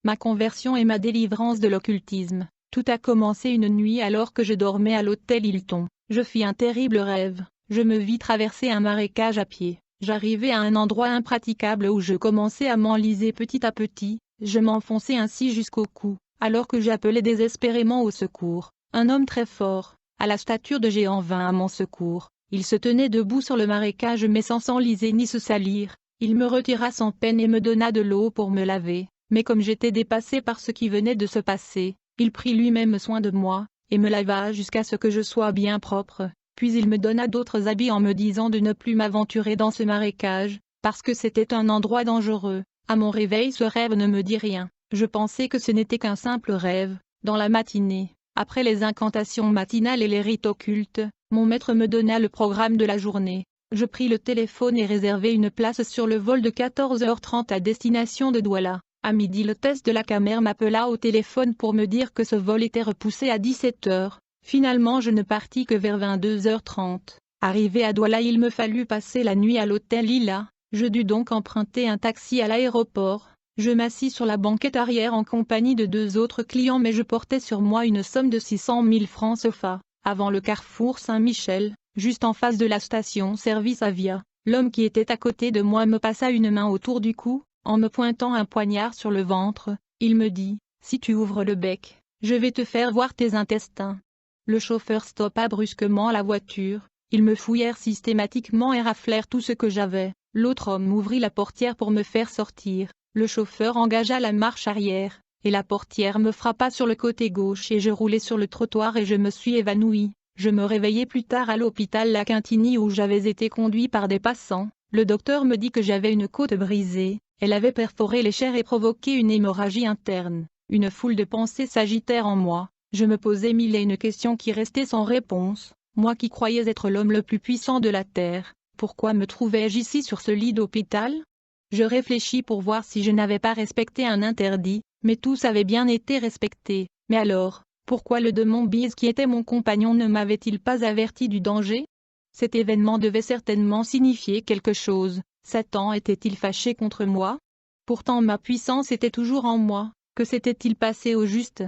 ma conversion et ma délivrance de l'occultisme. Tout a commencé une nuit alors que je dormais à l'hôtel Hilton. Je fis un terrible rêve. Je me vis traverser un marécage à pied. J'arrivai à un endroit impraticable où je commençai à m'enliser petit à petit. Je m'enfonçai ainsi jusqu'au cou, alors que j'appelais désespérément au secours. Un homme très fort, à la stature de géant vint à mon secours. Il se tenait debout sur le marécage mais sans s'enliser ni se salir. Il me retira sans peine et me donna de l'eau pour me laver. Mais comme j'étais dépassé par ce qui venait de se passer, il prit lui-même soin de moi, et me lava jusqu'à ce que je sois bien propre. Puis il me donna d'autres habits en me disant de ne plus m'aventurer dans ce marécage, parce que c'était un endroit dangereux. À mon réveil ce rêve ne me dit rien. Je pensais que ce n'était qu'un simple rêve. Dans la matinée, après les incantations matinales et les rites occultes, mon maître me donna le programme de la journée. Je pris le téléphone et réservai une place sur le vol de 14h30 à destination de Douala. À midi l'hôtesse de la Camère m'appela au téléphone pour me dire que ce vol était repoussé à 17h. Finalement je ne partis que vers 22h30. Arrivé à Douala il me fallut passer la nuit à l'hôtel Lila. Je dus donc emprunter un taxi à l'aéroport. Je m'assis sur la banquette arrière en compagnie de 2 autres clients mais je portais sur moi une somme de 600 000 francs CFA. Avant le carrefour Saint-Michel, juste en face de la station-service Avia, l'homme qui était à côté de moi me passa une main autour du cou. En me pointant un poignard sur le ventre, il me dit « Si tu ouvres le bec, je vais te faire voir tes intestins ». Le chauffeur stoppa brusquement la voiture, ils me fouillèrent systématiquement et raflèrent tout ce que j'avais. L'autre homme ouvrit la portière pour me faire sortir, le chauffeur engagea la marche arrière, et la portière me frappa sur le côté gauche et je roulai sur le trottoir et je me suis évanoui. Je me réveillai plus tard à l'hôpital La Quintini où j'avais été conduit par des passants. Le docteur me dit que j'avais une côte brisée. Elle avait perforé les chairs et provoqué une hémorragie interne. Une foule de pensées s'agitèrent en moi. Je me posais mille et une questions qui restaient sans réponse. Moi qui croyais être l'homme le plus puissant de la terre, pourquoi me trouvais-je ici sur ce lit d'hôpital? Je réfléchis pour voir si je n'avais pas respecté un interdit, mais tous avaient bien été respectés. Mais alors, pourquoi le démon Bise qui était mon compagnon ne m'avait-il pas averti du danger? Cet événement devait certainement signifier quelque chose. Satan était-il fâché contre moi? Pourtant ma puissance était toujours en moi. Que s'était-il passé au juste?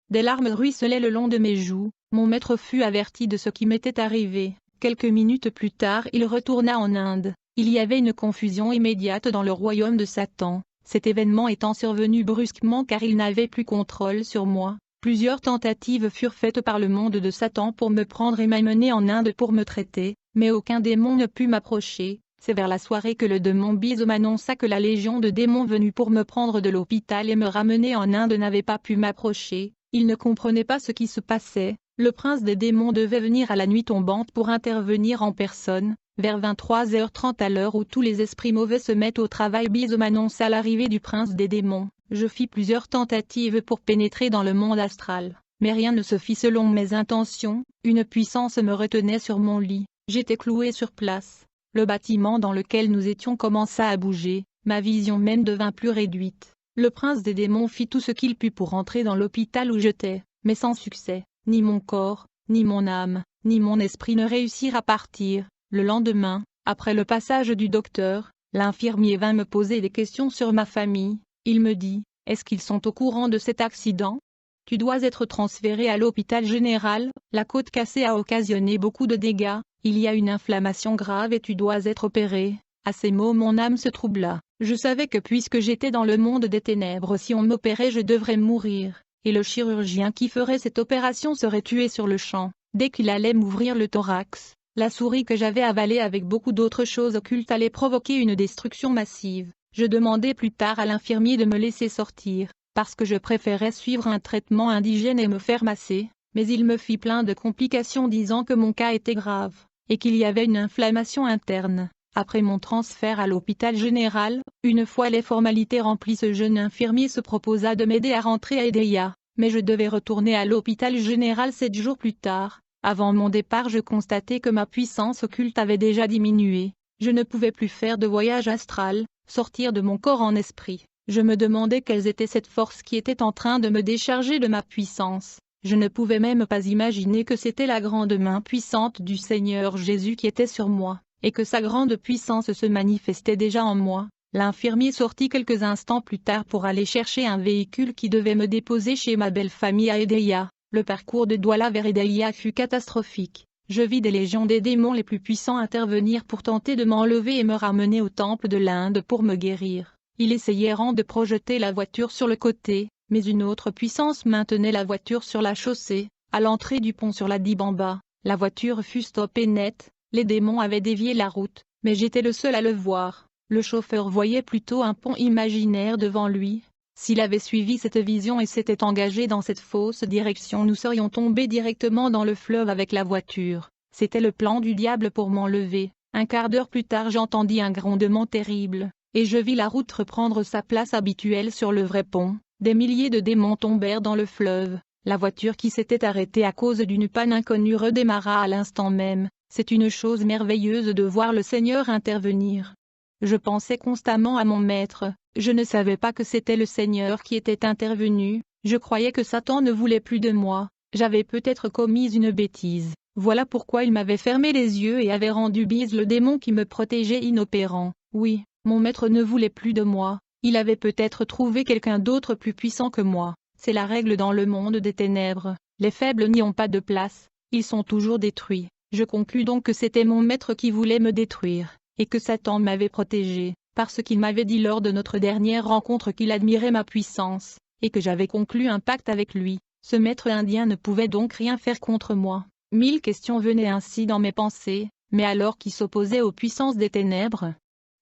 Des larmes ruisselaient le long de mes joues. Mon maître fut averti de ce qui m'était arrivé. Quelques minutes plus tard il retourna en Inde. Il y avait une confusion immédiate dans le royaume de Satan. Cet événement étant survenu brusquement car il n'avait plus contrôle sur moi. Plusieurs tentatives furent faites par le monde de Satan pour me prendre et m'amener en Inde pour me traiter, mais aucun démon ne put m'approcher. C'est vers la soirée que le démon Bise m'annonça que la légion de démons venus pour me prendre de l'hôpital et me ramener en Inde n'avait pas pu m'approcher. Il ne comprenait pas ce qui se passait. Le prince des démons devait venir à la nuit tombante pour intervenir en personne. Vers 23h30 à l'heure où tous les esprits mauvais se mettent au travail, Bise m'annonça l'arrivée du prince des démons. Je fis plusieurs tentatives pour pénétrer dans le monde astral, mais rien ne se fit selon mes intentions. Une puissance me retenait sur mon lit. J'étais cloué sur place. Le bâtiment dans lequel nous étions commença à bouger, ma vision même devint plus réduite. Le prince des démons fit tout ce qu'il put pour entrer dans l'hôpital où j'étais, mais sans succès. Ni mon corps, ni mon âme, ni mon esprit ne réussirent à partir. Le lendemain, après le passage du docteur, l'infirmier vint me poser des questions sur ma famille. Il me dit « Est-ce qu'ils sont au courant de cet accident ? Tu dois être transféré à l'hôpital général, la côte cassée a occasionné beaucoup de dégâts. Il y a une inflammation grave et tu dois être opéré. » À ces mots mon âme se troubla. Je savais que puisque j'étais dans le monde des ténèbres si on m'opérait je devrais mourir, et le chirurgien qui ferait cette opération serait tué sur le champ. Dès qu'il allait m'ouvrir le thorax, la souris que j'avais avalée avec beaucoup d'autres choses occultes allait provoquer une destruction massive. Je demandai plus tard à l'infirmier de me laisser sortir, parce que je préférais suivre un traitement indigène et me faire masser, mais il me fit plein de complications disant que mon cas était grave, et qu'il y avait une inflammation interne. Après mon transfert à l'hôpital général, une fois les formalités remplies ce jeune infirmier se proposa de m'aider à rentrer à Edea, mais je devais retourner à l'hôpital général 7 jours plus tard. Avant mon départ je constatai que ma puissance occulte avait déjà diminué. Je ne pouvais plus faire de voyage astral, sortir de mon corps en esprit. Je me demandais quelles était cette force qui était en train de me décharger de ma puissance. Je ne pouvais même pas imaginer que c'était la grande main puissante du Seigneur Jésus qui était sur moi, et que sa grande puissance se manifestait déjà en moi. L'infirmier sortit quelques instants plus tard pour aller chercher un véhicule qui devait me déposer chez ma belle famille à Edaya. Le parcours de Douala vers Edaya fut catastrophique. Je vis des légions des démons les plus puissants intervenir pour tenter de m'enlever et me ramener au temple de l'Inde pour me guérir. Ils essayaient de projeter la voiture sur le côté, mais une autre puissance maintenait la voiture sur la chaussée, à l'entrée du pont sur la Dibamba. La voiture fut stoppée net, les démons avaient dévié la route, mais j'étais le seul à le voir. Le chauffeur voyait plutôt un pont imaginaire devant lui. S'il avait suivi cette vision et s'était engagé dans cette fausse direction, nous serions tombés directement dans le fleuve avec la voiture. C'était le plan du diable pour m'enlever. Un quart d'heure plus tard j'entendis un grondement terrible, et je vis la route reprendre sa place habituelle sur le vrai pont. Des milliers de démons tombèrent dans le fleuve. La voiture qui s'était arrêtée à cause d'une panne inconnue redémarra à l'instant même. C'est une chose merveilleuse de voir le Seigneur intervenir. Je pensais constamment à mon maître, je ne savais pas que c'était le Seigneur qui était intervenu, je croyais que Satan ne voulait plus de moi, j'avais peut-être commis une bêtise, voilà pourquoi il m'avait fermé les yeux et avait rendu bise le démon qui me protégeait inopérant. Oui, mon maître ne voulait plus de moi, il avait peut-être trouvé quelqu'un d'autre plus puissant que moi, c'est la règle dans le monde des ténèbres, les faibles n'y ont pas de place, ils sont toujours détruits. Je conclus donc que c'était mon maître qui voulait me détruire, et que Satan m'avait protégé, parce qu'il m'avait dit lors de notre dernière rencontre qu'il admirait ma puissance, et que j'avais conclu un pacte avec lui. Ce maître indien ne pouvait donc rien faire contre moi. 1000 questions venaient ainsi dans mes pensées, mais alors qui s'opposait aux puissances des ténèbres?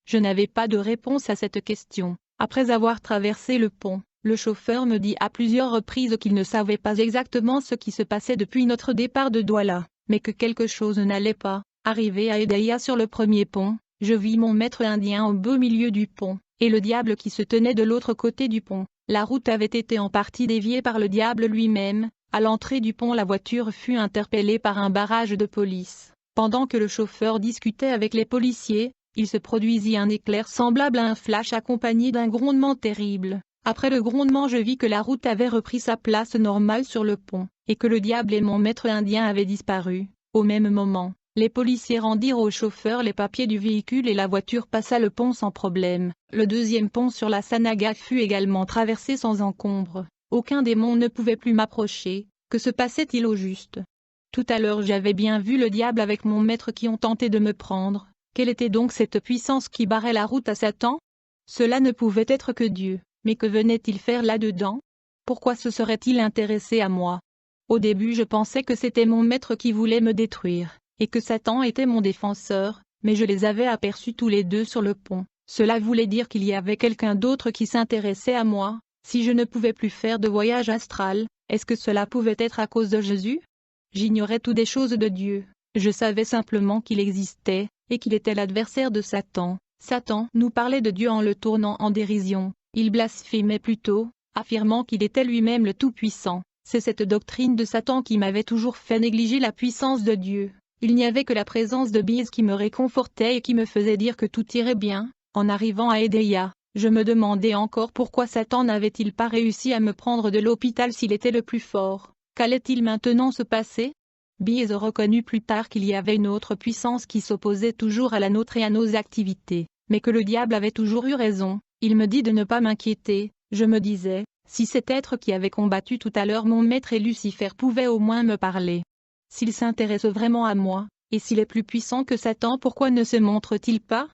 Je n'avais pas de réponse à cette question. Après avoir traversé le pont, le chauffeur me dit à plusieurs reprises qu'il ne savait pas exactement ce qui se passait depuis notre départ de Douala, mais que quelque chose n'allait pas. Arrivé à Edaya sur le premier pont, je vis mon maître indien au beau milieu du pont, et le diable qui se tenait de l'autre côté du pont. La route avait été en partie déviée par le diable lui-même. À l'entrée du pont, la voiture fut interpellée par un barrage de police. Pendant que le chauffeur discutait avec les policiers, il se produisit un éclair semblable à un flash accompagné d'un grondement terrible. Après le grondement, je vis que la route avait repris sa place normale sur le pont, et que le diable et mon maître indien avaient disparu. Au même moment, les policiers rendirent au chauffeur les papiers du véhicule et la voiture passa le pont sans problème. Le deuxième pont sur la Sanaga fut également traversé sans encombre. Aucun démon ne pouvait plus m'approcher. Que se passait-il au juste? Tout à l'heure j'avais bien vu le diable avec mon maître qui ont tenté de me prendre. Quelle était donc cette puissance qui barrait la route à Satan? Cela ne pouvait être que Dieu. Mais que venait-il faire là-dedans? Pourquoi se serait-il intéressé à moi? Au début je pensais que c'était mon maître qui voulait me détruire, et que Satan était mon défenseur, mais je les avais aperçus tous les deux sur le pont. Cela voulait dire qu'il y avait quelqu'un d'autre qui s'intéressait à moi. Si je ne pouvais plus faire de voyage astral, est-ce que cela pouvait être à cause de Jésus? J'ignorais tout des choses de Dieu. Je savais simplement qu'il existait, et qu'il était l'adversaire de Satan. Satan nous parlait de Dieu en le tournant en dérision. Il blasphémait plutôt, affirmant qu'il était lui-même le Tout-Puissant. C'est cette doctrine de Satan qui m'avait toujours fait négliger la puissance de Dieu. Il n'y avait que la présence de Bise qui me réconfortait et qui me faisait dire que tout irait bien. En arrivant à Edaya, je me demandais encore pourquoi Satan n'avait-il pas réussi à me prendre de l'hôpital s'il était le plus fort. Qu'allait-il maintenant se passer? Bise reconnut plus tard qu'il y avait une autre puissance qui s'opposait toujours à la nôtre et à nos activités, mais que le diable avait toujours eu raison. Il me dit de ne pas m'inquiéter. Je me disais, si cet être qui avait combattu tout à l'heure mon maître et Lucifer pouvait au moins me parler. S'il s'intéresse vraiment à moi, et s'il est plus puissant que Satan, pourquoi ne se montre-t-il pas?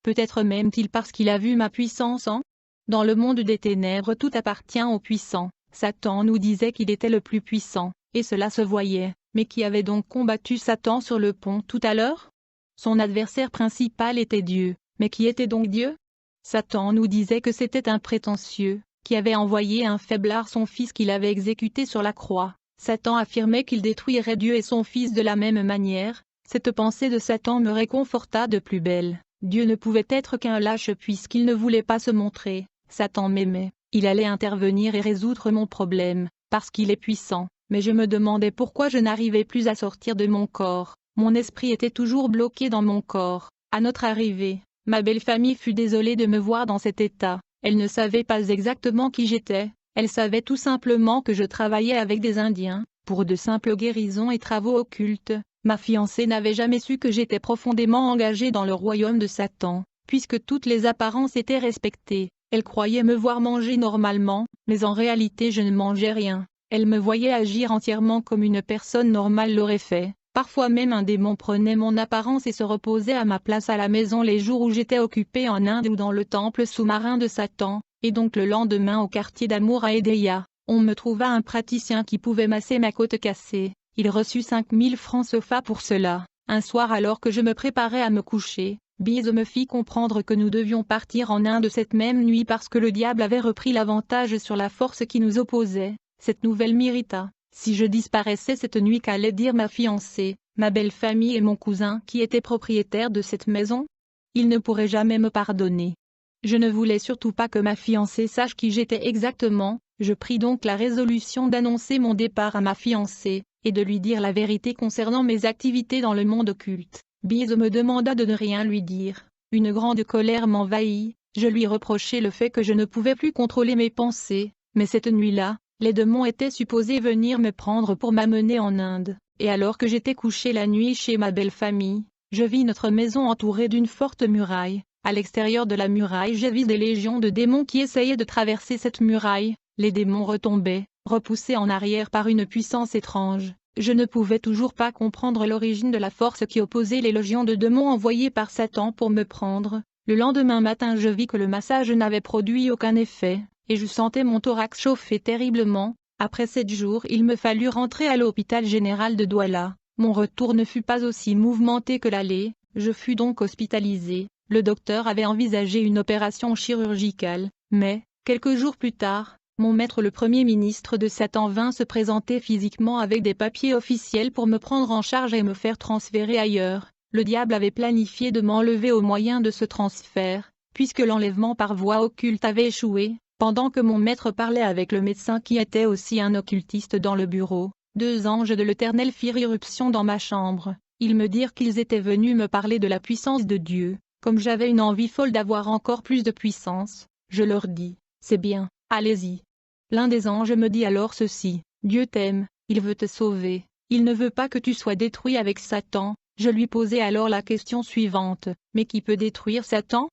Peut-être m'aime-t-il parce qu'il a vu ma puissance en? Dans le monde des ténèbres tout appartient aux puissants. Satan nous disait qu'il était le plus puissant, et cela se voyait. Mais qui avait donc combattu Satan sur le pont tout à l'heure? Son adversaire principal était Dieu. Mais qui était donc Dieu? Satan nous disait que c'était un prétentieux, qui avait envoyé un faiblard son fils qu'il avait exécuté sur la croix. Satan affirmait qu'il détruirait Dieu et son fils de la même manière. Cette pensée de Satan me réconforta de plus belle. Dieu ne pouvait être qu'un lâche puisqu'il ne voulait pas se montrer. Satan m'aimait, il allait intervenir et résoudre mon problème, parce qu'il est puissant. Mais je me demandais pourquoi je n'arrivais plus à sortir de mon corps. Mon esprit était toujours bloqué dans mon corps. À notre arrivée, ma belle famille fut désolée de me voir dans cet état. Elle ne savait pas exactement qui j'étais. Elle savait tout simplement que je travaillais avec des Indiens, pour de simples guérisons et travaux occultes. Ma fiancée n'avait jamais su que j'étais profondément engagé dans le royaume de Satan, puisque toutes les apparences étaient respectées. Elle croyait me voir manger normalement, mais en réalité je ne mangeais rien. Elle me voyait agir entièrement comme une personne normale l'aurait fait. Parfois même un démon prenait mon apparence et se reposait à ma place à la maison les jours où j'étais occupée en Inde ou dans le temple sous-marin de Satan, et donc le lendemain au quartier d'Amour à Edéa, on me trouva un praticien qui pouvait masser ma côte cassée. Il reçut 5000 francs CFA pour cela. Un soir alors que je me préparais à me coucher, Biz me fit comprendre que nous devions partir en Inde cette même nuit parce que le diable avait repris l'avantage sur la force qui nous opposait. Cette nouvelle m'irrita. Si je disparaissais cette nuit, qu'allait dire ma fiancée, ma belle famille et mon cousin qui était propriétaire de cette maison? Ils ne pourraient jamais me pardonner. Je ne voulais surtout pas que ma fiancée sache qui j'étais exactement. Je pris donc la résolution d'annoncer mon départ à ma fiancée, et de lui dire la vérité concernant mes activités dans le monde occulte. Biz me demanda de ne rien lui dire. Une grande colère m'envahit, je lui reprochai le fait que je ne pouvais plus contrôler mes pensées, mais cette nuit-là, les démons étaient supposés venir me prendre pour m'amener en Inde, et alors que j'étais couché la nuit chez ma belle famille, je vis notre maison entourée d'une forte muraille. À l'extérieur de la muraille j'ai vu des légions de démons qui essayaient de traverser cette muraille. Les démons retombaient, repoussés en arrière par une puissance étrange. Je ne pouvais toujours pas comprendre l'origine de la force qui opposait les légions de démons envoyées par Satan pour me prendre. Le lendemain matin je vis que le massage n'avait produit aucun effet, et je sentais mon thorax chauffer terriblement. Après 7 jours il me fallut rentrer à l'hôpital général de Douala. Mon retour ne fut pas aussi mouvementé que l'aller, je fus donc hospitalisé. Le docteur avait envisagé une opération chirurgicale, mais, quelques jours plus tard, mon maître le Premier ministre de Satan vint se présenter physiquement avec des papiers officiels pour me prendre en charge et me faire transférer ailleurs. Le diable avait planifié de m'enlever au moyen de ce transfert, puisque l'enlèvement par voie occulte avait échoué. Pendant que mon maître parlait avec le médecin qui était aussi un occultiste dans le bureau, 2 anges de l'Éternel firent irruption dans ma chambre. Ils me dirent qu'ils étaient venus me parler de la puissance de Dieu. Comme j'avais une envie folle d'avoir encore plus de puissance, je leur dis, c'est bien, allez-y. L'un des anges me dit alors ceci, Dieu t'aime, il veut te sauver, il ne veut pas que tu sois détruit avec Satan. Je lui posai alors la question suivante, mais qui peut détruire Satan?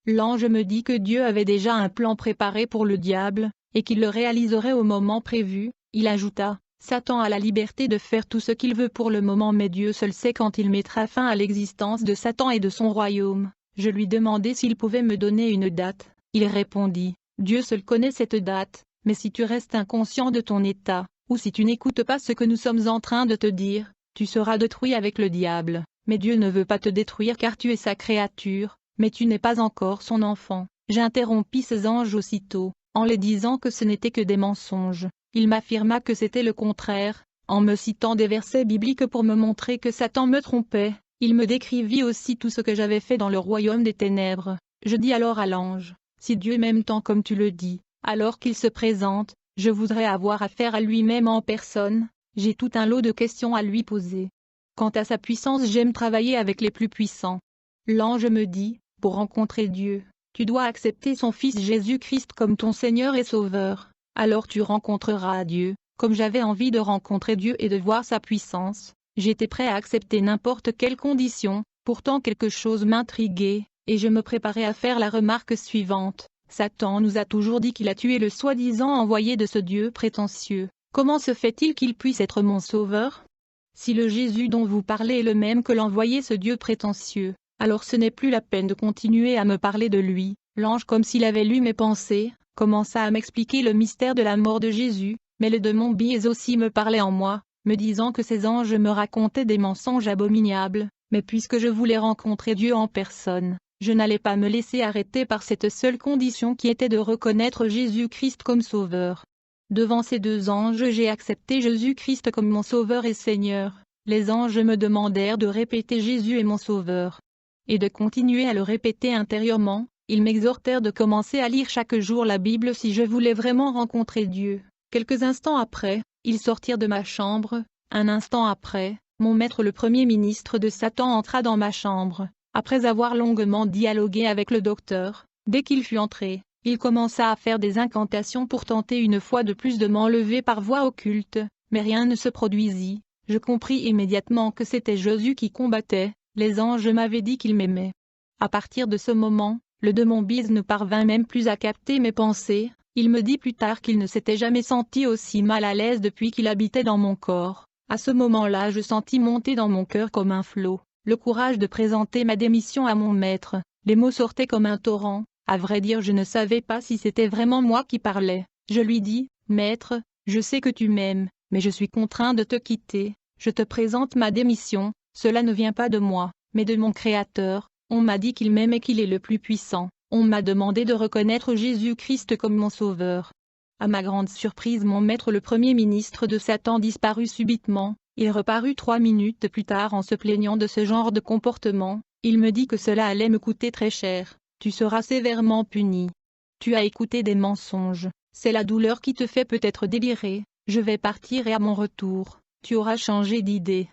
L'ange me dit que Dieu avait déjà un plan préparé pour le diable, et qu'il le réaliserait au moment prévu. Il ajouta, Satan a la liberté de faire tout ce qu'il veut pour le moment, mais Dieu seul sait quand il mettra fin à l'existence de Satan et de son royaume. Je lui demandai s'il pouvait me donner une date. Il répondit, Dieu seul connaît cette date, mais si tu restes inconscient de ton état, ou si tu n'écoutes pas ce que nous sommes en train de te dire, tu seras détruit avec le diable. Mais Dieu ne veut pas te détruire car tu es sa créature, mais tu n'es pas encore son enfant. J'interrompis ces anges aussitôt, en les disant que ce n'était que des mensonges. Il m'affirma que c'était le contraire, en me citant des versets bibliques pour me montrer que Satan me trompait. Il me décrivit aussi tout ce que j'avais fait dans le royaume des ténèbres. Je dis alors à l'ange, si Dieu m'aime tant comme tu le dis, alors qu'il se présente, je voudrais avoir affaire à lui-même en personne. J'ai tout un lot de questions à lui poser. Quant à sa puissance, j'aime travailler avec les plus puissants. L'ange me dit, pour rencontrer Dieu, tu dois accepter son Fils Jésus-Christ comme ton Seigneur et Sauveur. Alors tu rencontreras Dieu. Comme j'avais envie de rencontrer Dieu et de voir sa puissance, j'étais prêt à accepter n'importe quelle condition. Pourtant quelque chose m'intriguait, et je me préparais à faire la remarque suivante. Satan nous a toujours dit qu'il a tué le soi-disant envoyé de ce Dieu prétentieux. Comment se fait-il qu'il puisse être mon Sauveur? Si le Jésus dont vous parlez est le même que l'envoyé ce Dieu prétentieux, alors ce n'est plus la peine de continuer à me parler de lui. L'ange, comme s'il avait lu mes pensées, commença à m'expliquer le mystère de la mort de Jésus, mais le démon Biz aussi me parlait en moi, me disant que ces anges me racontaient des mensonges abominables, mais puisque je voulais rencontrer Dieu en personne, je n'allais pas me laisser arrêter par cette seule condition qui était de reconnaître Jésus-Christ comme Sauveur. Devant ces 2 anges j'ai accepté Jésus-Christ comme mon Sauveur et Seigneur. Les anges me demandèrent de répéter Jésus est mon Sauveur, et de continuer à le répéter intérieurement. Ils m'exhortèrent de commencer à lire chaque jour la Bible si je voulais vraiment rencontrer Dieu. Quelques instants après, ils sortirent de ma chambre. Un instant après, mon maître le Premier ministre de Satan entra dans ma chambre. Après avoir longuement dialogué avec le docteur, dès qu'il fut entré, il commença à faire des incantations pour tenter une fois de plus de m'enlever par voie occulte, mais rien ne se produisit. Je compris immédiatement que c'était Jésus qui combattait. Les anges m'avaient dit qu'ils m'aimaient. À partir de ce moment, le démon Biz ne parvint même plus à capter mes pensées. Il me dit plus tard qu'il ne s'était jamais senti aussi mal à l'aise depuis qu'il habitait dans mon corps. À ce moment-là, je sentis monter dans mon cœur comme un flot le courage de présenter ma démission à mon maître. Les mots sortaient comme un torrent. À vrai dire, je ne savais pas si c'était vraiment moi qui parlais. Je lui dis, « Maître, je sais que tu m'aimes, mais je suis contraint de te quitter. Je te présente ma démission. Cela ne vient pas de moi, mais de mon Créateur. On m'a dit qu'il m'aime et qu'il est le plus puissant. On m'a demandé de reconnaître Jésus-Christ comme mon sauveur. » À ma grande surprise, mon maître, le premier ministre de Satan, disparut subitement. Il reparut 3 minutes plus tard en se plaignant de ce genre de comportement. Il me dit que cela allait me coûter très cher. Tu seras sévèrement puni. Tu as écouté des mensonges. C'est la douleur qui te fait peut-être délirer. Je vais partir et à mon retour, tu auras changé d'idée.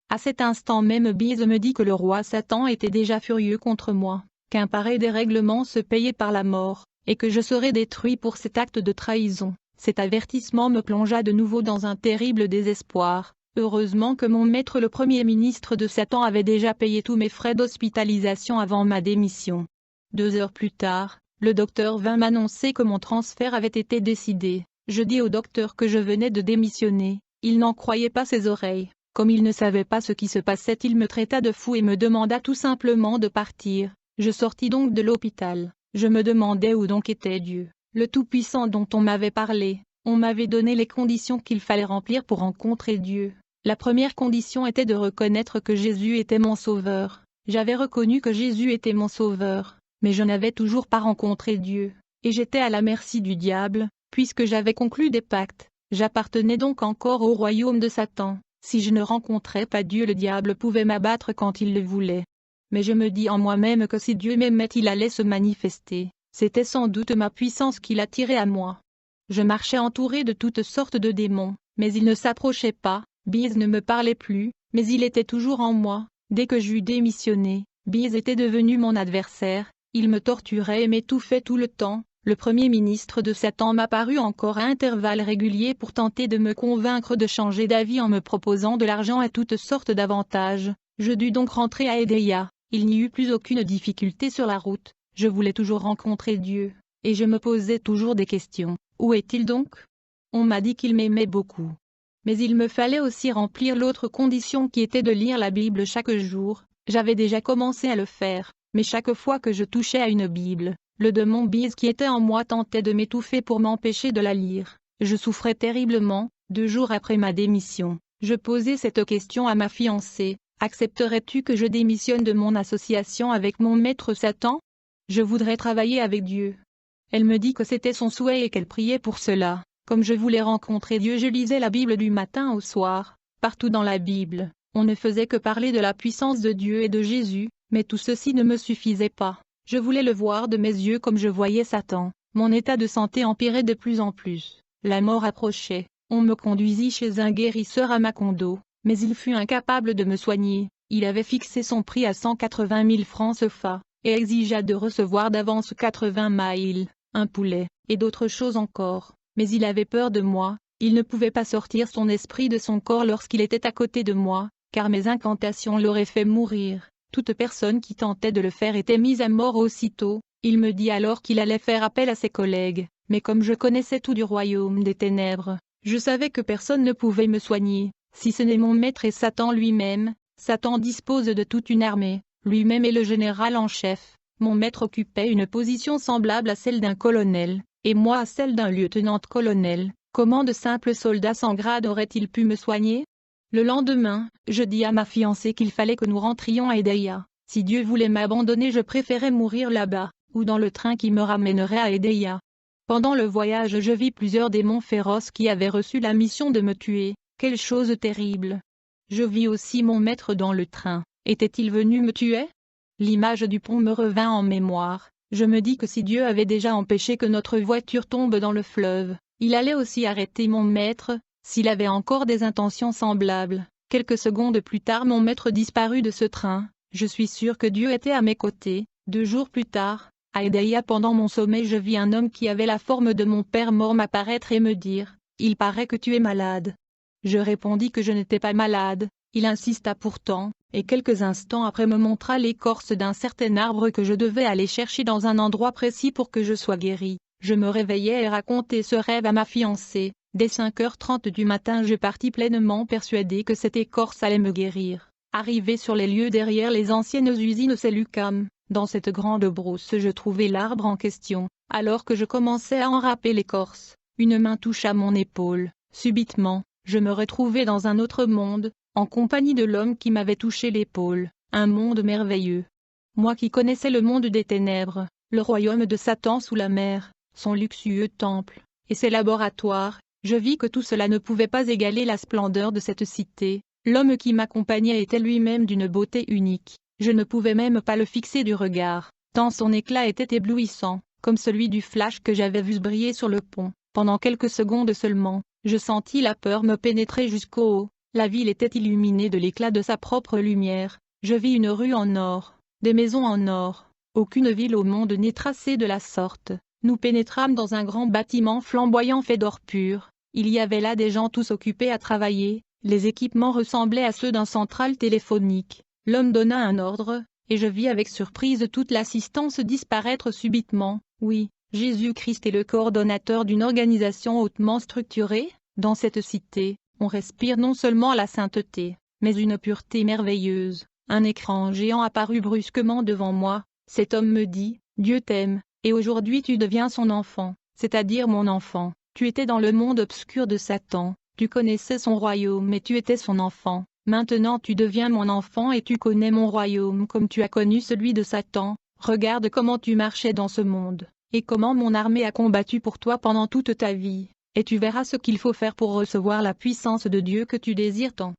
À cet instant même, Biz me dit que le roi Satan était déjà furieux contre moi, qu'un pareil dérèglement se payait par la mort, et que je serais détruit pour cet acte de trahison. Cet avertissement me plongea de nouveau dans un terrible désespoir. Heureusement que mon maître, le premier ministre de Satan, avait déjà payé tous mes frais d'hospitalisation avant ma démission. 2 heures plus tard, le docteur vint m'annoncer que mon transfert avait été décidé. Je dis au docteur que je venais de démissionner. Il n'en croyait pas ses oreilles. Comme il ne savait pas ce qui se passait, il me traita de fou et me demanda tout simplement de partir. Je sortis donc de l'hôpital. Je me demandais où donc était Dieu, le Tout-Puissant dont on m'avait parlé. On m'avait donné les conditions qu'il fallait remplir pour rencontrer Dieu. La première condition était de reconnaître que Jésus était mon sauveur. J'avais reconnu que Jésus était mon sauveur, mais je n'avais toujours pas rencontré Dieu, et j'étais à la merci du diable, puisque j'avais conclu des pactes. J'appartenais donc encore au royaume de Satan. Si je ne rencontrais pas Dieu, le diable pouvait m'abattre quand il le voulait. Mais je me dis en moi-même que si Dieu m'aimait, il allait se manifester. C'était sans doute ma puissance qui l'attirait à moi. Je marchais entouré de toutes sortes de démons, mais ils ne s'approchaient pas. Biz ne me parlait plus, mais il était toujours en moi. Dès que j'eus démissionné, Biz était devenu mon adversaire. Il me torturait et m'étouffait tout le temps. Le premier ministre de Satan m'apparut encore à intervalles réguliers pour tenter de me convaincre de changer d'avis en me proposant de l'argent et toutes sortes d'avantages. Je dus donc rentrer à Edéia. Il n'y eut plus aucune difficulté sur la route. Je voulais toujours rencontrer Dieu, et je me posais toujours des questions. Où est-il donc? On m'a dit qu'il m'aimait beaucoup. Mais il me fallait aussi remplir l'autre condition qui était de lire la Bible chaque jour. J'avais déjà commencé à le faire, mais chaque fois que je touchais à une Bible, le démon Biz qui était en moi tentait de m'étouffer pour m'empêcher de la lire. Je souffrais terriblement. 2 jours après ma démission, je posais cette question à ma fiancée. Accepterais-tu que je démissionne de mon association avec mon maître Satan? Je voudrais travailler avec Dieu. Elle me dit que c'était son souhait et qu'elle priait pour cela. Comme je voulais rencontrer Dieu, je lisais la Bible du matin au soir. Partout dans la Bible, on ne faisait que parler de la puissance de Dieu et de Jésus, mais tout ceci ne me suffisait pas. Je voulais le voir de mes yeux comme je voyais Satan. Mon état de santé empirait de plus en plus. La mort approchait. On me conduisit chez un guérisseur à Macondo, mais il fut incapable de me soigner. Il avait fixé son prix à 180 000 francs CFA, et exigea de recevoir d'avance 80 maïls, un poulet, et d'autres choses encore. Mais il avait peur de moi. Il ne pouvait pas sortir son esprit de son corps lorsqu'il était à côté de moi, car mes incantations l'auraient fait mourir. Toute personne qui tentait de le faire était mise à mort aussitôt. Il me dit alors qu'il allait faire appel à ses collègues, mais comme je connaissais tout du royaume des ténèbres, je savais que personne ne pouvait me soigner, si ce n'est mon maître et Satan lui-même. Satan dispose de toute une armée, lui-même est le général en chef. Mon maître occupait une position semblable à celle d'un colonel, et moi à celle d'un lieutenant-colonel. Comment de simples soldats sans grade auraient-ils pu me soigner? Le lendemain, je dis à ma fiancée qu'il fallait que nous rentrions à Edéia. Si Dieu voulait m'abandonner, je préférais mourir là-bas, ou dans le train qui me ramènerait à Edéia. Pendant le voyage, je vis plusieurs démons féroces qui avaient reçu la mission de me tuer. Quelle chose terrible! Je vis aussi mon maître dans le train. Était-il venu me tuer? L'image du pont me revint en mémoire. Je me dis que si Dieu avait déjà empêché que notre voiture tombe dans le fleuve, il allait aussi arrêter mon maître, s'il avait encore des intentions semblables. Quelques secondes plus tard, mon maître disparut de ce train. Je suis sûr que Dieu était à mes côtés. 2 jours plus tard, à Edéia, pendant mon sommeil, je vis un homme qui avait la forme de mon père mort m'apparaître et me dire « Il paraît que tu es malade ». Je répondis que je n'étais pas malade. Il insista pourtant, et quelques instants après me montra l'écorce d'un certain arbre que je devais aller chercher dans un endroit précis pour que je sois guéri. Je me réveillai et racontai ce rêve à ma fiancée. Dès 5h30 du matin je partis pleinement persuadé que cette écorce allait me guérir. Arrivé sur les lieux derrière les anciennes usines Cellucam, dans cette grande brousse je trouvai l'arbre en question. Alors que je commençais à enrâper l'écorce, une main toucha mon épaule. Subitement, je me retrouvai dans un autre monde, en compagnie de l'homme qui m'avait touché l'épaule, un monde merveilleux. Moi qui connaissais le monde des ténèbres, le royaume de Satan sous la mer, son luxueux temple, et ses laboratoires, je vis que tout cela ne pouvait pas égaler la splendeur de cette cité. L'homme qui m'accompagnait était lui-même d'une beauté unique, je ne pouvais même pas le fixer du regard, tant son éclat était éblouissant, comme celui du flash que j'avais vu briller sur le pont. Pendant quelques secondes seulement, je sentis la peur me pénétrer jusqu'au haut. La ville était illuminée de l'éclat de sa propre lumière. Je vis une rue en or, des maisons en or. Aucune ville au monde n'est tracée de la sorte. Nous pénétrâmes dans un grand bâtiment flamboyant fait d'or pur. Il y avait là des gens tous occupés à travailler. Les équipements ressemblaient à ceux d'un central téléphonique. L'homme donna un ordre, et je vis avec surprise toute l'assistance disparaître subitement. Oui, Jésus-Christ est le coordonnateur d'une organisation hautement structurée. Dans cette cité, on respire non seulement la sainteté, mais une pureté merveilleuse. Un écran géant apparut brusquement devant moi. Cet homme me dit, « Dieu t'aime, et aujourd'hui tu deviens son enfant, c'est-à-dire mon enfant. Tu étais dans le monde obscur de Satan, tu connaissais son royaume mais tu étais son enfant. Maintenant tu deviens mon enfant et tu connais mon royaume comme tu as connu celui de Satan. Regarde comment tu marchais dans ce monde, et comment mon armée a combattu pour toi pendant toute ta vie. Et tu verras ce qu'il faut faire pour recevoir la puissance de Dieu que tu désires tant.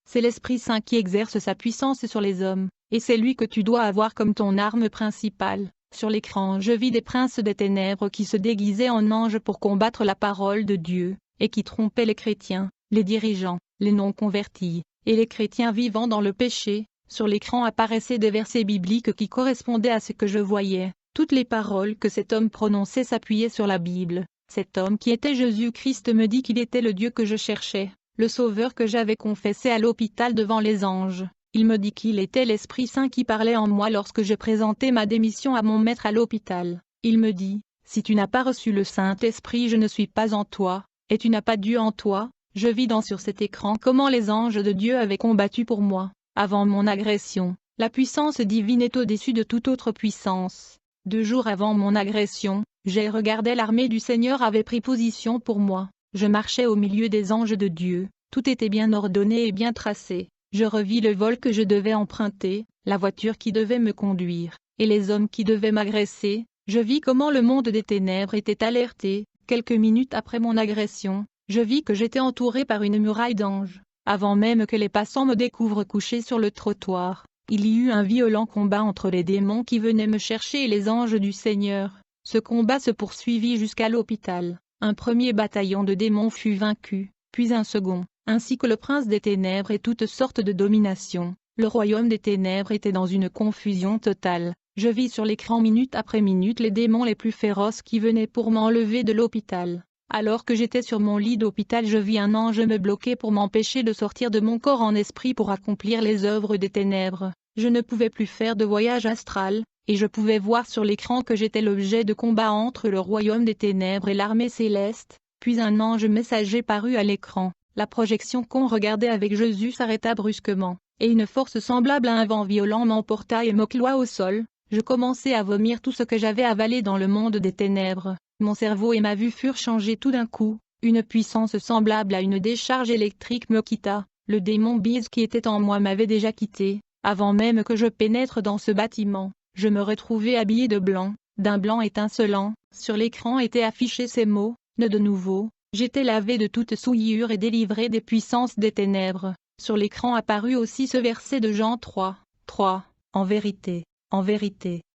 C'est l'Esprit Saint qui exerce sa puissance sur les hommes, et c'est lui que tu dois avoir comme ton arme principale. » Sur l'écran je vis des princes des ténèbres qui se déguisaient en anges pour combattre la parole de Dieu, et qui trompaient les chrétiens, les dirigeants, les non-convertis, et les chrétiens vivant dans le péché. Sur l'écran apparaissaient des versets bibliques qui correspondaient à ce que je voyais. Toutes les paroles que cet homme prononçait s'appuyaient sur la Bible. Cet homme qui était Jésus-Christ me dit qu'il était le Dieu que je cherchais, le Sauveur que j'avais confessé à l'hôpital devant les anges. Il me dit qu'il était l'Esprit Saint qui parlait en moi lorsque je présentais ma démission à mon maître à l'hôpital. Il me dit, « Si tu n'as pas reçu le Saint-Esprit, je ne suis pas en toi, et tu n'as pas Dieu en toi. » Je vis sur cet écran comment les anges de Dieu avaient combattu pour moi. Avant mon agression, la puissance divine est au-dessus de toute autre puissance. 2 jours avant mon agression, j'ai regardé l'armée du Seigneur avait pris position pour moi. Je marchais au milieu des anges de Dieu, tout était bien ordonné et bien tracé. Je revis le vol que je devais emprunter, la voiture qui devait me conduire, et les hommes qui devaient m'agresser. Je vis comment le monde des ténèbres était alerté. Quelques minutes après mon agression, je vis que j'étais entouré par une muraille d'anges. Avant même que les passants me découvrent couché sur le trottoir, il y eut un violent combat entre les démons qui venaient me chercher et les anges du Seigneur. Ce combat se poursuivit jusqu'à l'hôpital. Un premier bataillon de démons fut vaincu, puis un second, ainsi que le prince des ténèbres et toutes sortes de dominations. Le royaume des ténèbres était dans une confusion totale. Je vis sur l'écran minute après minute les démons les plus féroces qui venaient pour m'enlever de l'hôpital. Alors que j'étais sur mon lit d'hôpital, je vis un ange me bloquer pour m'empêcher de sortir de mon corps en esprit pour accomplir les œuvres des ténèbres. Je ne pouvais plus faire de voyage astral, et je pouvais voir sur l'écran que j'étais l'objet de combat entre le royaume des ténèbres et l'armée céleste. Puis un ange messager parut à l'écran. La projection qu'on regardait avec Jésus s'arrêta brusquement, et une force semblable à un vent violent m'emporta et me cloua au sol. Je commençai à vomir tout ce que j'avais avalé dans le monde des ténèbres. Mon cerveau et ma vue furent changés tout d'un coup. Une puissance semblable à une décharge électrique me quitta. Le démon bise qui était en moi m'avait déjà quitté. Avant même que je pénètre dans ce bâtiment, je me retrouvai habillé de blanc, d'un blanc étincelant. Sur l'écran étaient affichés ces mots, « Ne de nouveau ». J'étais lavé de toute souillure et délivré des puissances des ténèbres. Sur l'écran apparut aussi ce verset de Jean 3, 3. En vérité,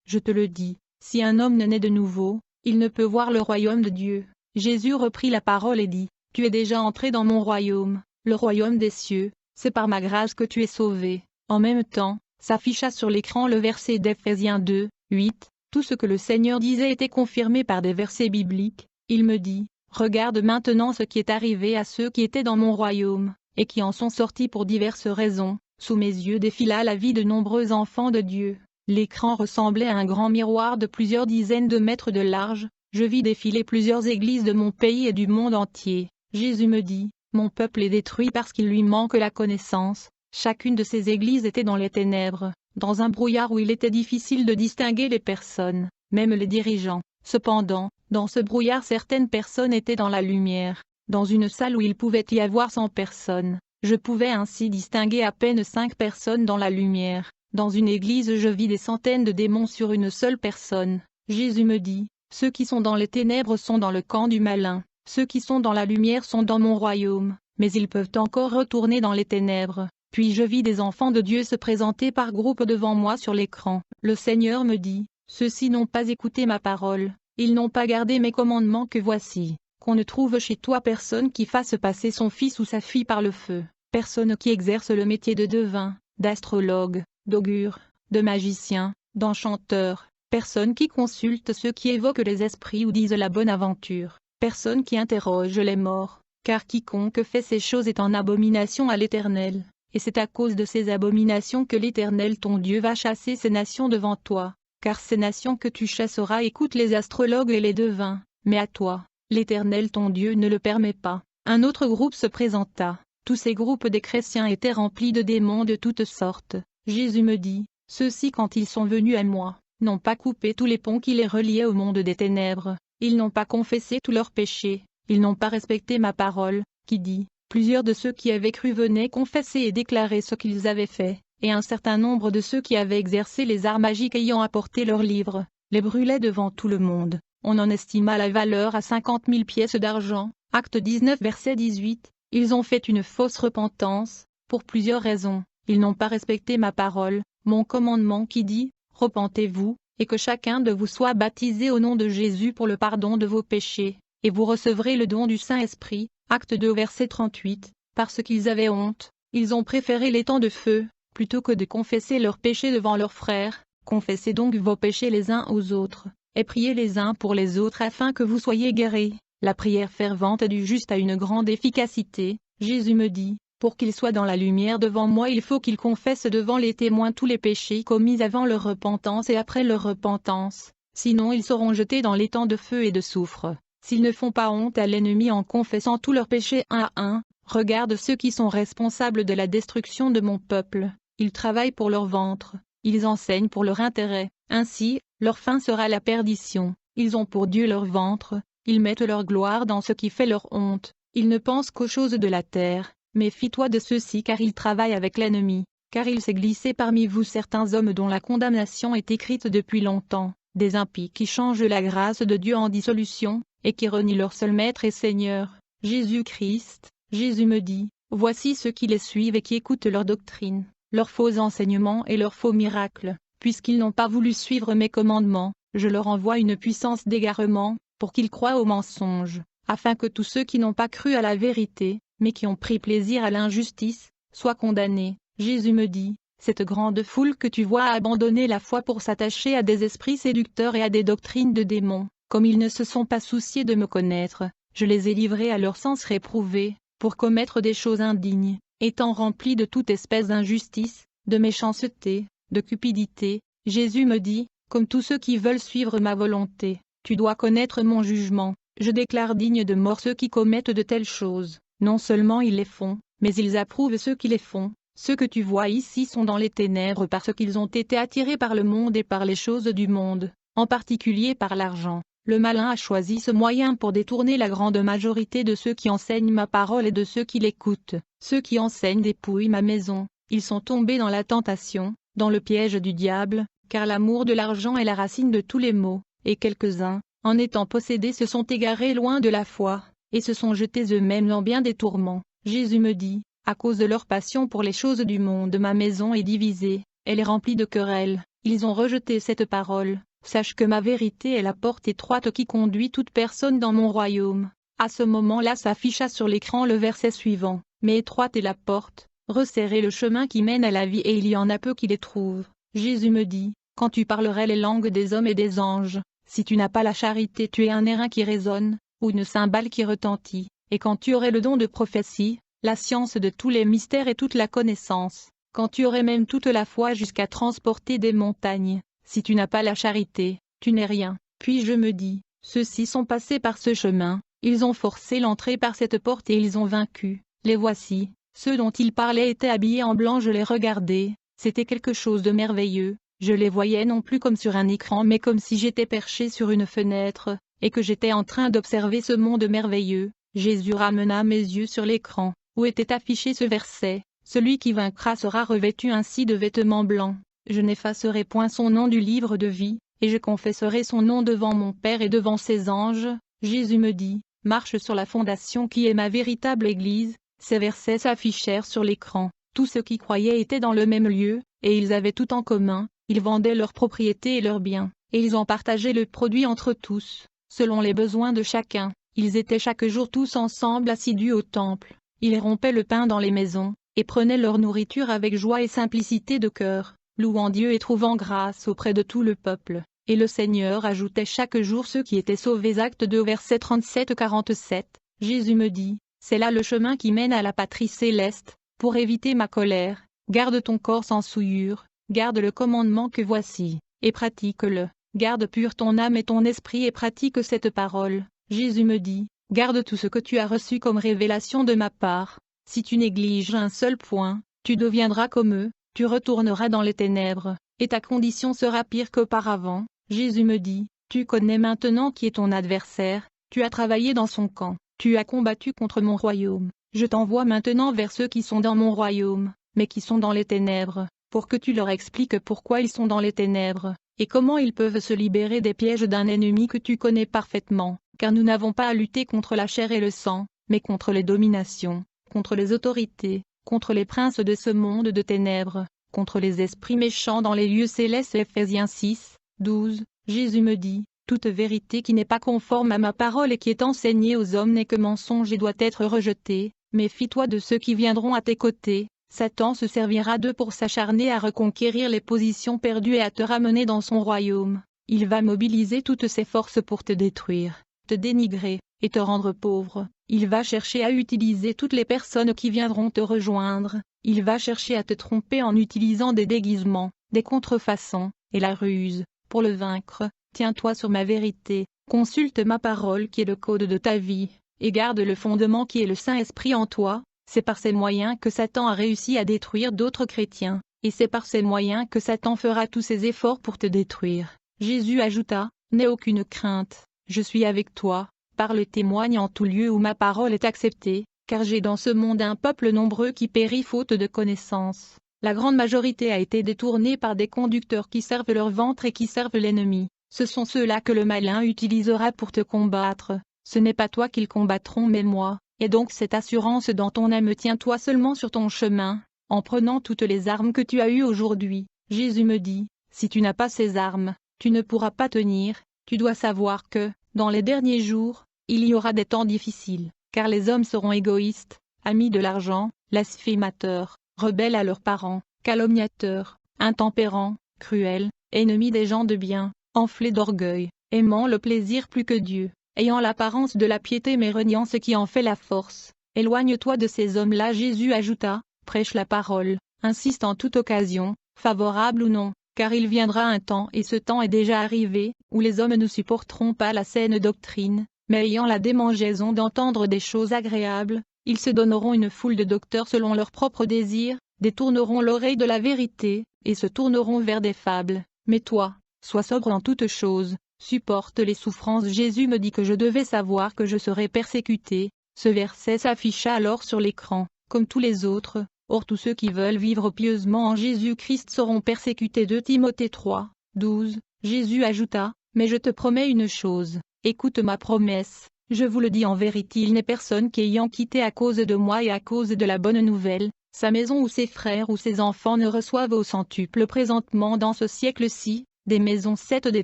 je te le dis, si un homme ne naît de nouveau, il ne peut voir le royaume de Dieu. Jésus reprit la parole et dit, « Tu es déjà entré dans mon royaume, le royaume des cieux, c'est par ma grâce que tu es sauvé. » En même temps, s'afficha sur l'écran le verset d'Éphésiens 2, 8. Tout ce que le Seigneur disait était confirmé par des versets bibliques. Il me dit, « Regarde maintenant ce qui est arrivé à ceux qui étaient dans mon royaume. et qui en sont sortis pour diverses raisons. Sous mes yeux défila la vie de nombreux enfants de Dieu. L'écran ressemblait à un grand miroir de plusieurs dizaines de mètres de large. Je vis défiler plusieurs églises de mon pays et du monde entier. Jésus me dit, mon peuple est détruit parce qu'il lui manque la connaissance. Chacune de ces églises était dans les ténèbres, dans un brouillard où il était difficile de distinguer les personnes, même les dirigeants. Cependant, dans ce brouillard certaines personnes étaient dans la lumière. Dans une salle où il pouvait y avoir 100 personnes, je pouvais ainsi distinguer à peine 5 personnes dans la lumière. Dans une église je vis des centaines de démons sur une seule personne. Jésus me dit, ceux qui sont dans les ténèbres sont dans le camp du malin, ceux qui sont dans la lumière sont dans mon royaume, mais ils peuvent encore retourner dans les ténèbres. Puis je vis des enfants de Dieu se présenter par groupe devant moi sur l'écran. Le Seigneur me dit, ceux-ci n'ont pas écouté ma parole, ils n'ont pas gardé mes commandements que voici, qu'on ne trouve chez toi personne qui fasse passer son fils ou sa fille par le feu, personne qui exerce le métier de devin, d'astrologue, d'augure, de magicien, d'enchanteur, personne qui consulte ceux qui évoquent les esprits ou disent la bonne aventure, personne qui interroge les morts, car quiconque fait ces choses est en abomination à l'Éternel. Et c'est à cause de ces abominations que l'Éternel ton Dieu va chasser ces nations devant toi, car ces nations que tu chasseras écoutent les astrologues et les devins, mais à toi, l'Éternel ton Dieu ne le permet pas. Un autre groupe se présenta. Tous ces groupes des chrétiens étaient remplis de démons de toutes sortes. Jésus me dit, ceux-ci quand ils sont venus à moi, n'ont pas coupé tous les ponts qui les reliaient au monde des ténèbres, ils n'ont pas confessé tous leurs péchés, ils n'ont pas respecté ma parole, qui dit, plusieurs de ceux qui avaient cru venaient confesser et déclarer ce qu'ils avaient fait, et un certain nombre de ceux qui avaient exercé les arts magiques ayant apporté leurs livres, les brûlaient devant tout le monde. On en estima la valeur à 50 000 pièces d'argent. Acte 19 verset 18. Ils ont fait une fausse repentance, pour plusieurs raisons. Ils n'ont pas respecté ma parole, mon commandement qui dit, repentez-vous, et que chacun de vous soit baptisé au nom de Jésus pour le pardon de vos péchés, et vous recevrez le don du Saint-Esprit. Acte 2 verset 38, parce qu'ils avaient honte, ils ont préféré les temps de feu, plutôt que de confesser leurs péchés devant leurs frères. Confessez donc vos péchés les uns aux autres, et priez les uns pour les autres afin que vous soyez guéris. La prière fervente du juste a une grande efficacité. Jésus me dit, pour qu'ils soient dans la lumière devant moi il faut qu'ils confessent devant les témoins tous les péchés commis avant leur repentance et après leur repentance, sinon ils seront jetés dans les temps de feu et de soufre. S'ils ne font pas honte à l'ennemi en confessant tous leurs péchés un à un, regarde ceux qui sont responsables de la destruction de mon peuple, ils travaillent pour leur ventre, ils enseignent pour leur intérêt, ainsi, leur fin sera la perdition, ils ont pour Dieu leur ventre, ils mettent leur gloire dans ce qui fait leur honte, ils ne pensent qu'aux choses de la terre, méfie-toi de ceux-ci car ils travaillent avec l'ennemi, car il s'est glissé parmi vous certains hommes dont la condamnation est écrite depuis longtemps, des impies qui changent la grâce de Dieu en dissolution, et qui renient leur seul Maître et Seigneur, Jésus-Christ. Jésus me dit, voici ceux qui les suivent et qui écoutent leur doctrine, leurs faux enseignements et leurs faux miracles, puisqu'ils n'ont pas voulu suivre mes commandements, je leur envoie une puissance d'égarement, pour qu'ils croient aux mensonges, afin que tous ceux qui n'ont pas cru à la vérité, mais qui ont pris plaisir à l'injustice, soient condamnés. Jésus me dit, cette grande foule que tu vois a abandonné la foi pour s'attacher à des esprits séducteurs et à des doctrines de démons. Comme ils ne se sont pas souciés de me connaître, je les ai livrés à leur sens réprouvé, pour commettre des choses indignes, étant remplis de toute espèce d'injustice, de méchanceté, de cupidité. Jésus me dit, comme tous ceux qui veulent suivre ma volonté, tu dois connaître mon jugement, je déclare dignes de mort ceux qui commettent de telles choses, non seulement ils les font, mais ils approuvent ceux qui les font. Ceux que tu vois ici sont dans les ténèbres parce qu'ils ont été attirés par le monde et par les choses du monde, en particulier par l'argent. Le malin a choisi ce moyen pour détourner la grande majorité de ceux qui enseignent ma parole et de ceux qui l'écoutent. Ceux qui enseignent dépouillent ma maison, ils sont tombés dans la tentation, dans le piège du diable, car l'amour de l'argent est la racine de tous les maux, et quelques-uns, en étant possédés se sont égarés loin de la foi, et se sont jetés eux-mêmes dans bien des tourments. Jésus me dit, à cause de leur passion pour les choses du monde ma maison est divisée, elle est remplie de querelles, ils ont rejeté cette parole. Sache que ma vérité est la porte étroite qui conduit toute personne dans mon royaume. À ce moment-là s'afficha sur l'écran le verset suivant. Mais étroite est la porte, resserrez le chemin qui mène à la vie et il y en a peu qui les trouvent. Jésus me dit, quand tu parlerais les langues des hommes et des anges, si tu n'as pas la charité tu es un airain qui résonne, ou une cymbale qui retentit, et quand tu aurais le don de prophétie, la science de tous les mystères et toute la connaissance, quand tu aurais même toute la foi jusqu'à transporter des montagnes, si tu n'as pas la charité, tu n'es rien. Puis je me dis, ceux-ci sont passés par ce chemin, ils ont forcé l'entrée par cette porte et ils ont vaincu, les voici, ceux dont ils parlaient étaient habillés en blanc, je les regardais, c'était quelque chose de merveilleux, je les voyais non plus comme sur un écran mais comme si j'étais perché sur une fenêtre, et que j'étais en train d'observer ce monde merveilleux. Jésus ramena mes yeux sur l'écran, où était affiché ce verset, « Celui qui vaincra sera revêtu ainsi de vêtements blancs. Je n'effacerai point son nom du livre de vie, et je confesserai son nom devant mon Père et devant ses anges. » Jésus me dit, « Marche sur la fondation qui est ma véritable Église. » Ces versets s'affichèrent sur l'écran. Tous ceux qui croyaient étaient dans le même lieu, et ils avaient tout en commun, ils vendaient leurs propriétés et leurs biens, et ils en partageaient le produit entre tous, selon les besoins de chacun. Ils étaient chaque jour tous ensemble assidus au temple, ils rompaient le pain dans les maisons, et prenaient leur nourriture avec joie et simplicité de cœur, louant Dieu et trouvant grâce auprès de tout le peuple. Et le Seigneur ajoutait chaque jour ceux qui étaient sauvés. Actes 2 verset 37-47. Jésus me dit, c'est là le chemin qui mène à la patrie céleste, pour éviter ma colère, garde ton corps sans souillure, garde le commandement que voici, et pratique-le, garde pur ton âme et ton esprit et pratique cette parole. Jésus me dit, garde tout ce que tu as reçu comme révélation de ma part, si tu négliges un seul point, tu deviendras comme eux, tu retourneras dans les ténèbres, et ta condition sera pire qu'auparavant. Jésus me dit, tu connais maintenant qui est ton adversaire, tu as travaillé dans son camp, tu as combattu contre mon royaume, je t'envoie maintenant vers ceux qui sont dans mon royaume, mais qui sont dans les ténèbres, pour que tu leur expliques pourquoi ils sont dans les ténèbres, et comment ils peuvent se libérer des pièges d'un ennemi que tu connais parfaitement, car nous n'avons pas à lutter contre la chair et le sang, mais contre les dominations, contre les autorités, contre les princes de ce monde de ténèbres, contre les esprits méchants dans les lieux célestes. Ephésiens 6, 12. Jésus me dit, toute vérité qui n'est pas conforme à ma parole et qui est enseignée aux hommes n'est que mensonge et doit être rejetée. Méfie-toi de ceux qui viendront à tes côtés. Satan se servira d'eux pour s'acharner à reconquérir les positions perdues et à te ramener dans son royaume. Il va mobiliser toutes ses forces pour te détruire, te dénigrer, et te rendre pauvre. Il va chercher à utiliser toutes les personnes qui viendront te rejoindre. Il va chercher à te tromper en utilisant des déguisements, des contrefaçons, et la ruse. Pour le vaincre, tiens-toi sur ma vérité, consulte ma parole qui est le code de ta vie, et garde le fondement qui est le Saint-Esprit en toi. C'est par ces moyens que Satan a réussi à détruire d'autres chrétiens, et c'est par ces moyens que Satan fera tous ses efforts pour te détruire. Jésus ajouta, n'aie aucune crainte, je suis avec toi, parle et témoigne en tout lieu où ma parole est acceptée, car j'ai dans ce monde un peuple nombreux qui périt faute de connaissance. La grande majorité a été détournée par des conducteurs qui servent leur ventre et qui servent l'ennemi. Ce sont ceux-là que le malin utilisera pour te combattre. Ce n'est pas toi qu'ils combattront mais moi. Et donc cette assurance dans ton âme, tiens-toi seulement sur ton chemin, en prenant toutes les armes que tu as eues aujourd'hui. Jésus me dit, si tu n'as pas ces armes, tu ne pourras pas tenir. Tu dois savoir que, dans les derniers jours, il y aura des temps difficiles, car les hommes seront égoïstes, amis de l'argent, blasphémateurs, rebelles à leurs parents, calomniateurs, intempérants, cruels, ennemis des gens de bien, enflés d'orgueil, aimant le plaisir plus que Dieu, ayant l'apparence de la piété mais reniant ce qui en fait la force. Éloigne-toi de ces hommes-là. Jésus ajouta, prêche la parole, insiste en toute occasion, favorable ou non, car il viendra un temps et ce temps est déjà arrivé, où les hommes ne supporteront pas la saine doctrine, mais ayant la démangeaison d'entendre des choses agréables, ils se donneront une foule de docteurs selon leurs propres désirs, détourneront l'oreille de la vérité, et se tourneront vers des fables. Mais toi, sois sobre en toutes choses, supporte les souffrances. Jésus me dit que je devais savoir que je serais persécuté. Ce verset s'afficha alors sur l'écran, comme tous les autres. Or tous ceux qui veulent vivre pieusement en Jésus-Christ seront persécutés. 2 Timothée 3, 12. Jésus ajouta, mais je te promets une chose, écoute ma promesse, je vous le dis en vérité, il n'est personne qui ayant quitté à cause de moi et à cause de la bonne nouvelle, sa maison ou ses frères ou ses enfants ne reçoivent au centuple présentement dans ce siècle-ci, des maisons 7 des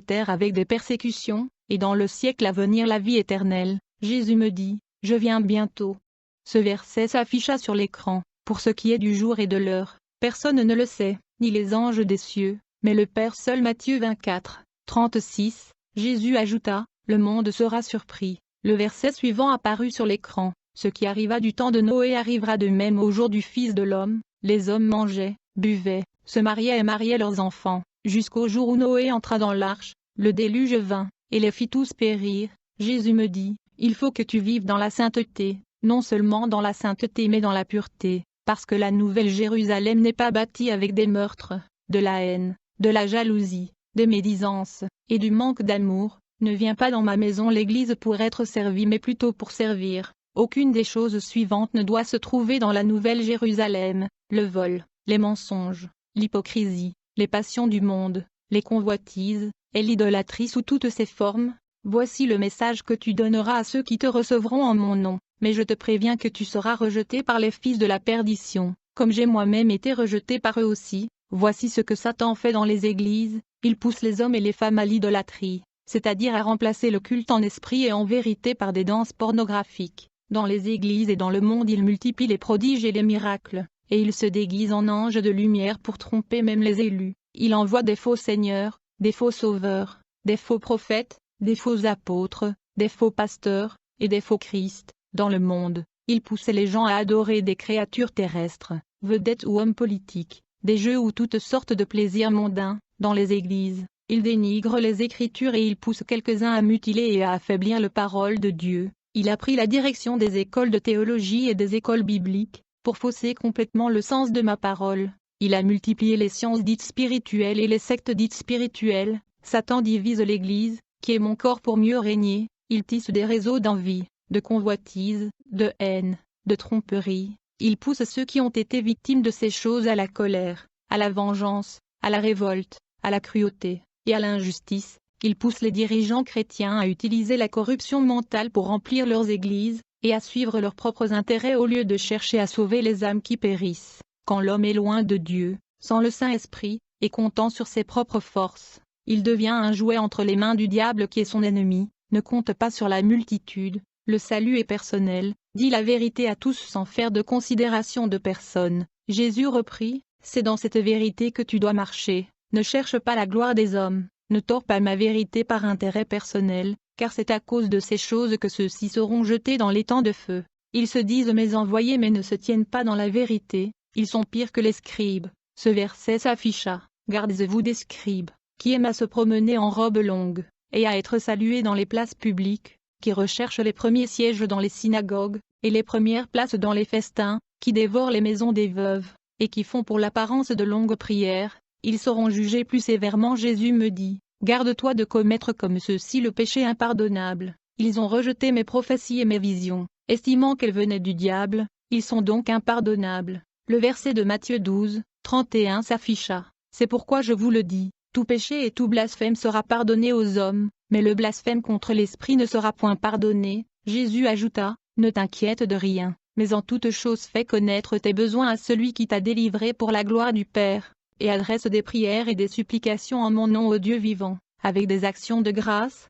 terres avec des persécutions, et dans le siècle à venir la vie éternelle. Jésus me dit, je viens bientôt. Ce verset s'afficha sur l'écran. Pour ce qui est du jour et de l'heure, personne ne le sait, ni les anges des cieux, mais le Père seul. Matthieu 24, 36. Jésus ajouta, le monde sera surpris. Le verset suivant apparut sur l'écran, Ce qui arriva du temps de Noé arrivera de même au jour du Fils de l'homme. Les hommes mangeaient, buvaient, se mariaient et mariaient leurs enfants, jusqu'au jour où Noé entra dans l'arche. Le déluge vint, et les fit tous périr. Jésus me dit, il faut que tu vives dans la sainteté, non seulement dans la sainteté mais dans la pureté, parce que la nouvelle Jérusalem n'est pas bâtie avec des meurtres, de la haine, de la jalousie, des médisances, et du manque d'amour. Ne viens pas dans ma maison l'Église pour être servie mais plutôt pour servir. Aucune des choses suivantes ne doit se trouver dans la nouvelle Jérusalem, le vol, les mensonges, l'hypocrisie, les passions du monde, les convoitises, et l'idolâtrie sous toutes ses formes. Voici le message que tu donneras à ceux qui te recevront en mon nom, mais je te préviens que tu seras rejeté par les fils de la perdition, comme j'ai moi-même été rejeté par eux aussi. Voici ce que Satan fait dans les églises, il pousse les hommes et les femmes à l'idolâtrie, c'est-à-dire à remplacer le culte en esprit et en vérité par des danses pornographiques. Dans les églises et dans le monde il multiplie les prodiges et les miracles, et il se déguise en ange de lumière pour tromper même les élus. Il envoie des faux seigneurs, des faux sauveurs, des faux prophètes, des faux apôtres, des faux pasteurs, et des faux Christ. Dans le monde, il pousse les gens à adorer des créatures terrestres, vedettes ou hommes politiques, des jeux ou toutes sortes de plaisirs mondains. Dans les églises, il dénigre les Écritures et il pousse quelques-uns à mutiler et à affaiblir la parole de Dieu. Il a pris la direction des écoles de théologie et des écoles bibliques, pour fausser complètement le sens de ma parole. Il a multiplié les sciences dites spirituelles et les sectes dites spirituelles. Satan divise l'Église, qui est mon corps pour mieux régner. Il tisse des réseaux d'envie, de convoitise, de haine, de tromperie. Il pousse ceux qui ont été victimes de ces choses à la colère, à la vengeance, à la révolte, à la cruauté, et à l'injustice. Il pousse les dirigeants chrétiens à utiliser la corruption mentale pour remplir leurs églises, et à suivre leurs propres intérêts au lieu de chercher à sauver les âmes qui périssent. Quand l'homme est loin de Dieu, sans le Saint-Esprit, et comptant sur ses propres forces, il devient un jouet entre les mains du diable qui est son ennemi. Ne compte pas sur la multitude, le salut est personnel, dis la vérité à tous sans faire de considération de personne. Jésus reprit, c'est dans cette vérité que tu dois marcher, ne cherche pas la gloire des hommes. Ne tords pas ma vérité par intérêt personnel, car c'est à cause de ces choses que ceux-ci seront jetés dans les temps de feu. Ils se disent mes envoyés mais ne se tiennent pas dans la vérité, ils sont pires que les scribes. Ce verset s'afficha, gardez-vous des scribes, qui aiment à se promener en robe longue, et à être salués dans les places publiques, qui recherchent les premiers sièges dans les synagogues, et les premières places dans les festins, qui dévorent les maisons des veuves, et qui font pour l'apparence de longues prières. Ils seront jugés plus sévèrement. Jésus me dit, garde-toi de commettre comme ceux-ci le péché impardonnable. Ils ont rejeté mes prophéties et mes visions, estimant qu'elles venaient du diable, ils sont donc impardonnables. Le verset de Matthieu 12, 31 s'afficha. C'est pourquoi je vous le dis, tout péché et tout blasphème sera pardonné aux hommes, mais le blasphème contre l'Esprit ne sera point pardonné. Jésus ajouta, ne t'inquiète de rien, mais en toute chose fais connaître tes besoins à celui qui t'a délivré pour la gloire du Père. Et adresse des prières et des supplications en mon nom au Dieu vivant, avec des actions de grâce.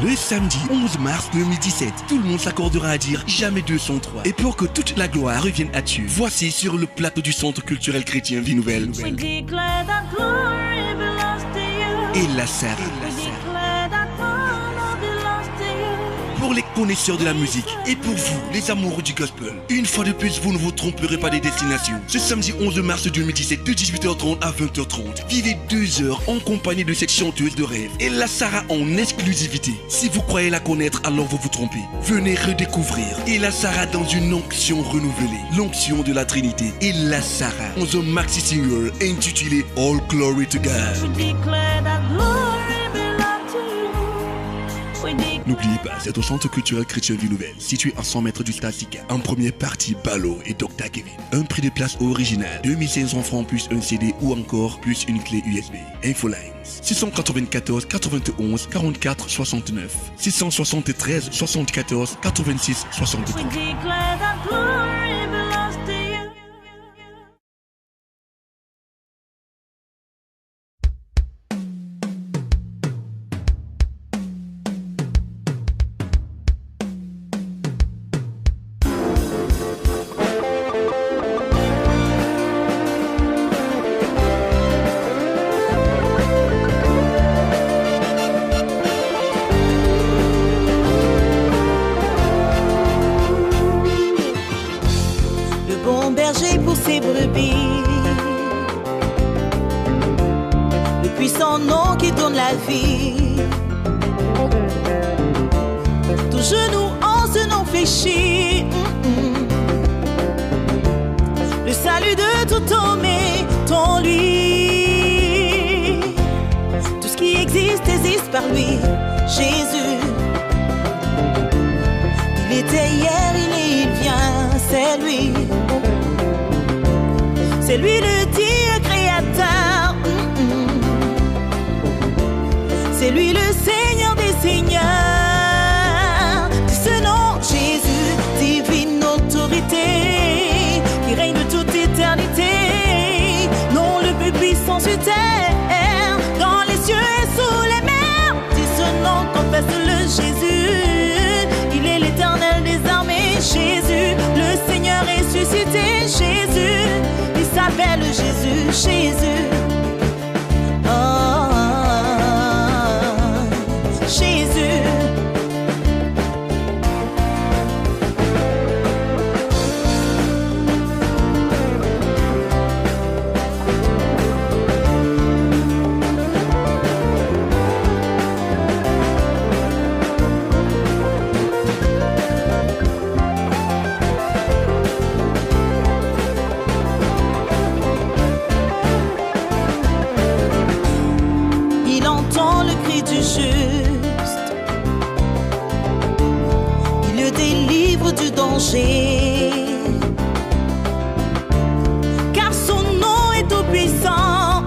Le samedi 11 mars 2017, tout le monde s'accordera à dire jamais 203. Et pour que toute la gloire revienne à Dieu, voici sur le plateau du Centre culturel chrétien Vie Nouvelle. Et la Sarah. Pour les connaisseurs de la musique et pour vous, les amoureux du gospel, une fois de plus, vous ne vous tromperez pas des destinations. Ce samedi 11 mars 2017, de 18h30 à 20h30, vivez 2 heures en compagnie de cette chanteuse de rêve, et la Sarah en exclusivité. Si vous croyez la connaître, alors vous vous trompez. Venez redécouvrir et la Sarah dans une onction renouvelée, l'onction de la Trinité. Et la Sarah dans un maxi single intitulé All Glory to God. N'oubliez pas, c'est au Centre culturel chrétien Vie Nouvelle, situé à 100 mètres du Stade Sika. En première partie, Balo et Dr Kevin. Un prix de place original, 2500 francs plus un CD ou encore plus une clé USB. Infolines 694 91 44 69 673 74 86 63. ses brebis. Le puissant nom qui donne la vie. Tout genou en ce nom fléchi. Le salut de tout homme est en lui. Tout ce qui existe par lui, Jésus. Il était hier, il est, il vient, c'est lui. C'est lui le Dieu créateur. C'est lui le Seigneur des seigneurs. C'est ce nom, Jésus, divine autorité, qui règne de toute éternité. Non, le plus puissant sur terre, dans les cieux et sous les mers. Dis ce nom, confesse-le, Jésus. Il est l'éternel des armées, Jésus. Le Seigneur ressuscité, Jésus. Il s'appelle Jésus, Jésus. Jésus. Il entend le cri du juste. Il le délivre du danger. Car son nom est tout puissant.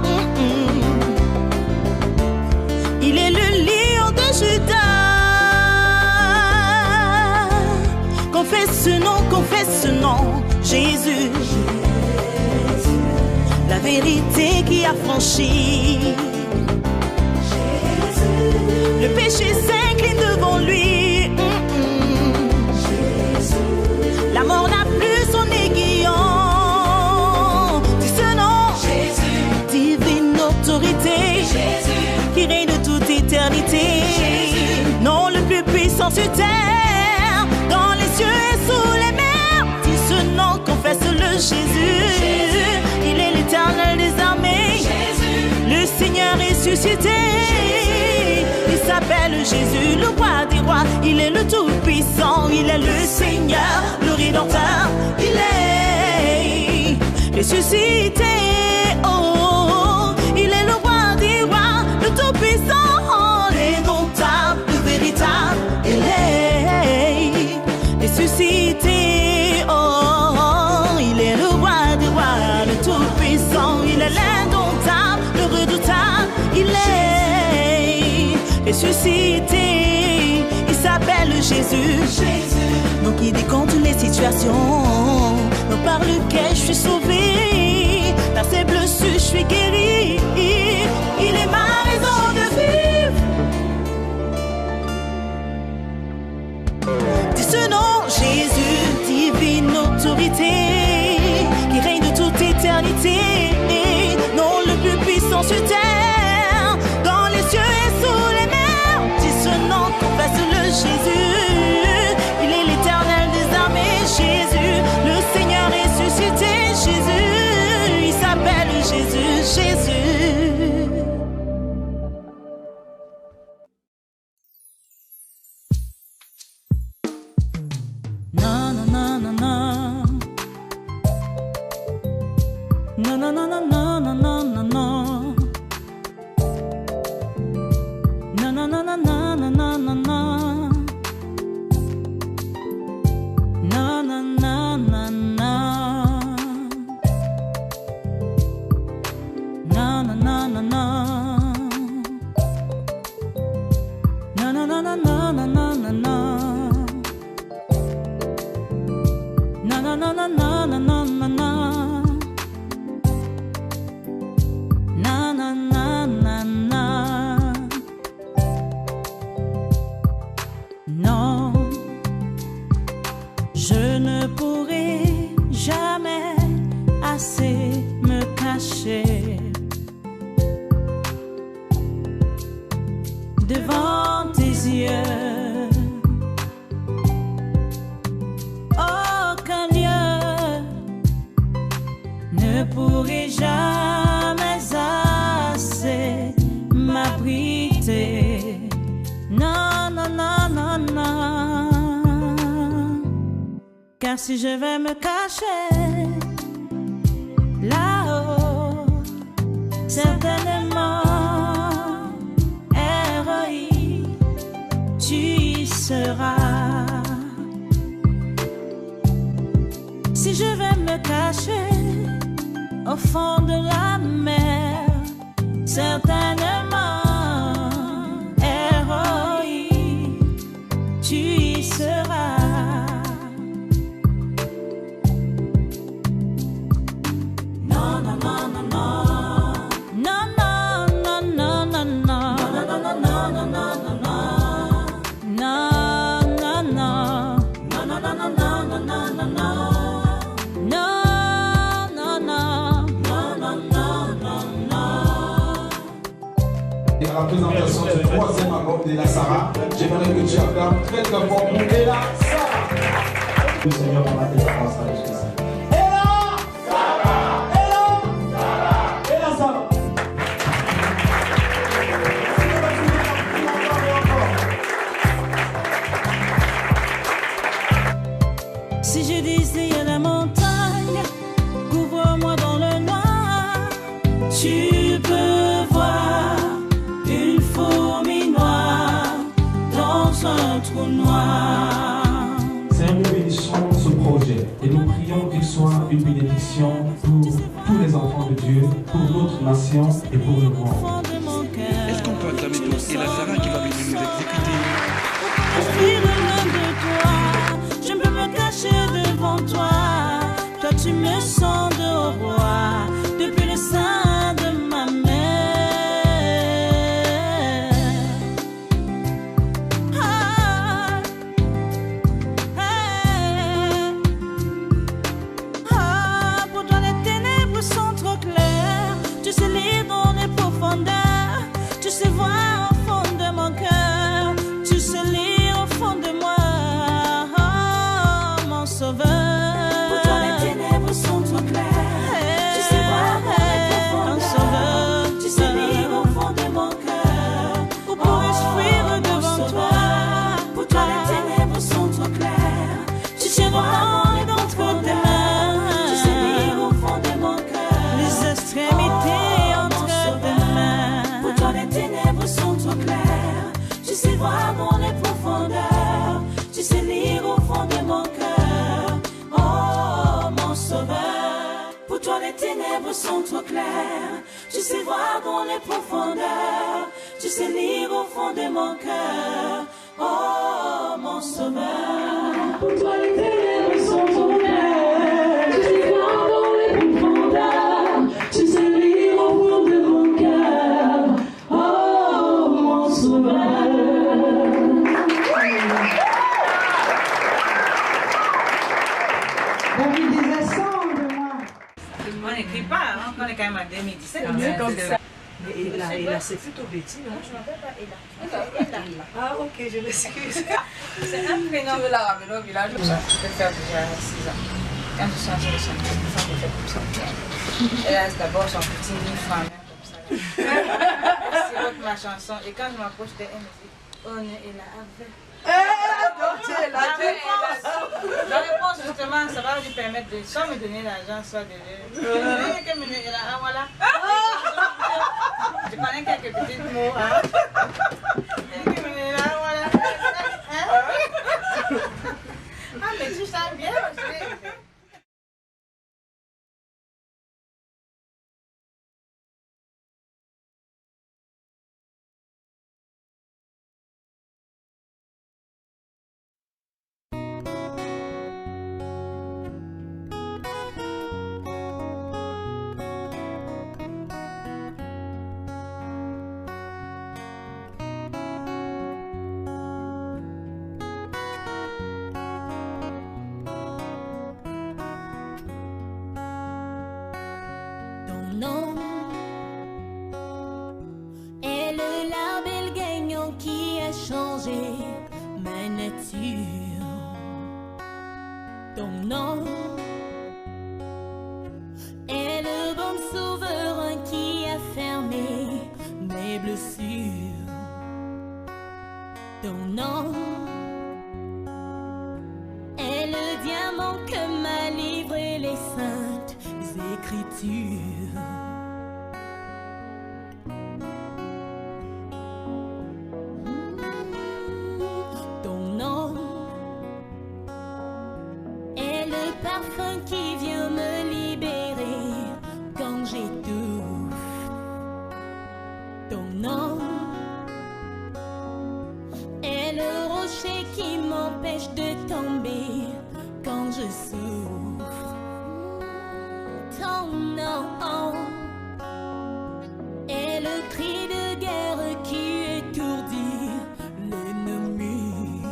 Il est le lion de Juda. Confesse ce nom, Jésus. La vérité qui a franchi. Le péché s'incline devant lui. La mort n'a plus son aiguillon. Dis ce nom, Jésus. Divine autorité, Jésus. Qui règne de toute éternité. Jésus. Non, le plus puissant sur terre, dans les cieux et sous les mers. Dis ce nom, confesse-le, Jésus. Jésus. Il est l'éternel des armées, Jésus. Le Seigneur ressuscité. Il s'appelle Jésus, le roi des rois. Il est le tout-puissant, il est le Seigneur, le Rédempteur. Il est ressuscité. Oh, il est le roi des rois, le tout-puissant, l'indomptable, le véritable. Il est ressuscité. Oh, il est le roi des rois, le tout-puissant. Il est l'indomptable, le redoutable. Il est ressuscité, il s'appelle Jésus. Donc il dit contre toutes les situations, donc par lequel je suis sauvé, par ses blessures je suis guéri. Il est ma raison de vivre. Dis ce nom, Jésus, divine autorité, qui règne de toute éternité. Non, le plus puissant sur terre, dans les cieux et sous les mers. Dis ce nom, confesse-le, Jésus. Il est l'éternel des armées, Jésus. Le Seigneur ressuscité, Jésus. Il s'appelle Jésus, Jésus. Non, non, non, non, non. Non, non, non, non, non, non, non, non, non. Non, non, non, non, non, non, non, non, non. Non, non, non, non, non. Non, non, non, non, non. Non, non, non, non, non, non, non, non, non. Non, non, non, non, non, non, non, non, non. Na na na na na. Non, je ne pourrai jamais assez me cacher devant tes yeux. Aucun lieu Car si je vais me cacher là-haut, certainement, ROI, tu y seras. Si je vais me cacher au fond de la mer, certainement, ROI, tu y seras. Non, non, non, non, non. Non, non, non, non, non, non. Non, non, non, non, non, non, non, non. Non, non, non. Non, non, non, non, non, non, non, non, non. La présentation du troisième album de la Sarah. J'aimerais que tu acclames très très fort pour Ella Sarah. Le Seigneur va mettre la France à jusqu'à ça. Ella Sarah, Ella Sarah, Ella Sarah. Si je disais à la montagne, couvre-moi dans le noir, tu peux voir une fourmi noire dans un trou noir. C'est une bénédiction ce projet et nous prions qu'il soit une bénédiction pour tous les enfants de Dieu, pour notre nation et pour le monde. Est-ce qu'on peut acclamer donc Ella Sarah qui va venir nous exécuter? Je suis loin de toi, je ne peux me cacher devant toi. Toi tu me sens de roi depuis le sein de ma mère. Ah, hey. Ah, pour toi les ténèbres sont trop claires. Tu sais lire dans les profondeurs, tu sais voir au fond de mon cœur, tu sais lire au fond de moi, oh, mon sauveur. Pour toi les ténèbres sont trop claires, tu sais voir dans les profondeurs, tu sais lire au fond de mon cœur. Où pourrais-je fuir devant toi? Pour toi les ténèbres sont trop claires, tu sais voir dans tes mains, tu sais lire au fond de mon cœur. Les extrémités entre tes mains. Pour toi les ténèbres sont trop claires, tu sais voir dans les profondeurs, tu sais lire au fond de mon cœur, oh mon sauveur. Pour toi les ténèbres sont trop claires, tu sais voir dans les profondeurs, tu sais lire au fond de mon cœur, oh mon sauveur. Pour toi les ténèbres sont trop claires, tu sais voir dans les profondeurs, tu sais lire au fond de mon cœur, oh mon sauveur. David disait sans de moi. On n'écrit pas, hein, on est quand même en 2017. Et là, c'est plutôt Betty, non? Je ne m'appelle pas Ella. Ella. Ah, ok, je m'excuse. C'est un prénom. Je veux la ramener au village. Je peux faire déjà 6 ans. Quand je suis en train de chanter, une femme me fait comme ça. Elle a d'abord son petit livre en main comme ça. Elle sirote ma chanson. Et quand je m'approche d'elle, elle me dit, oh, Ella avait. La réponse, justement, ça va lui permettre de, soit me donner l'argent, soit de voilà. Je connais quelques petits mots. Hein. Ah, mais tu sens bien. Non, est la belle gagnante qui a changé ma nature. Ton nom est le bon sauveur qui a fermé mes blessures. Ton nom est le diamant parfum qui vient me libérer quand j'étouffe. Ton nom est le rocher qui m'empêche de tomber quand je souffre. Ton nom est le cri de guerre qui étourdit l'ennemi.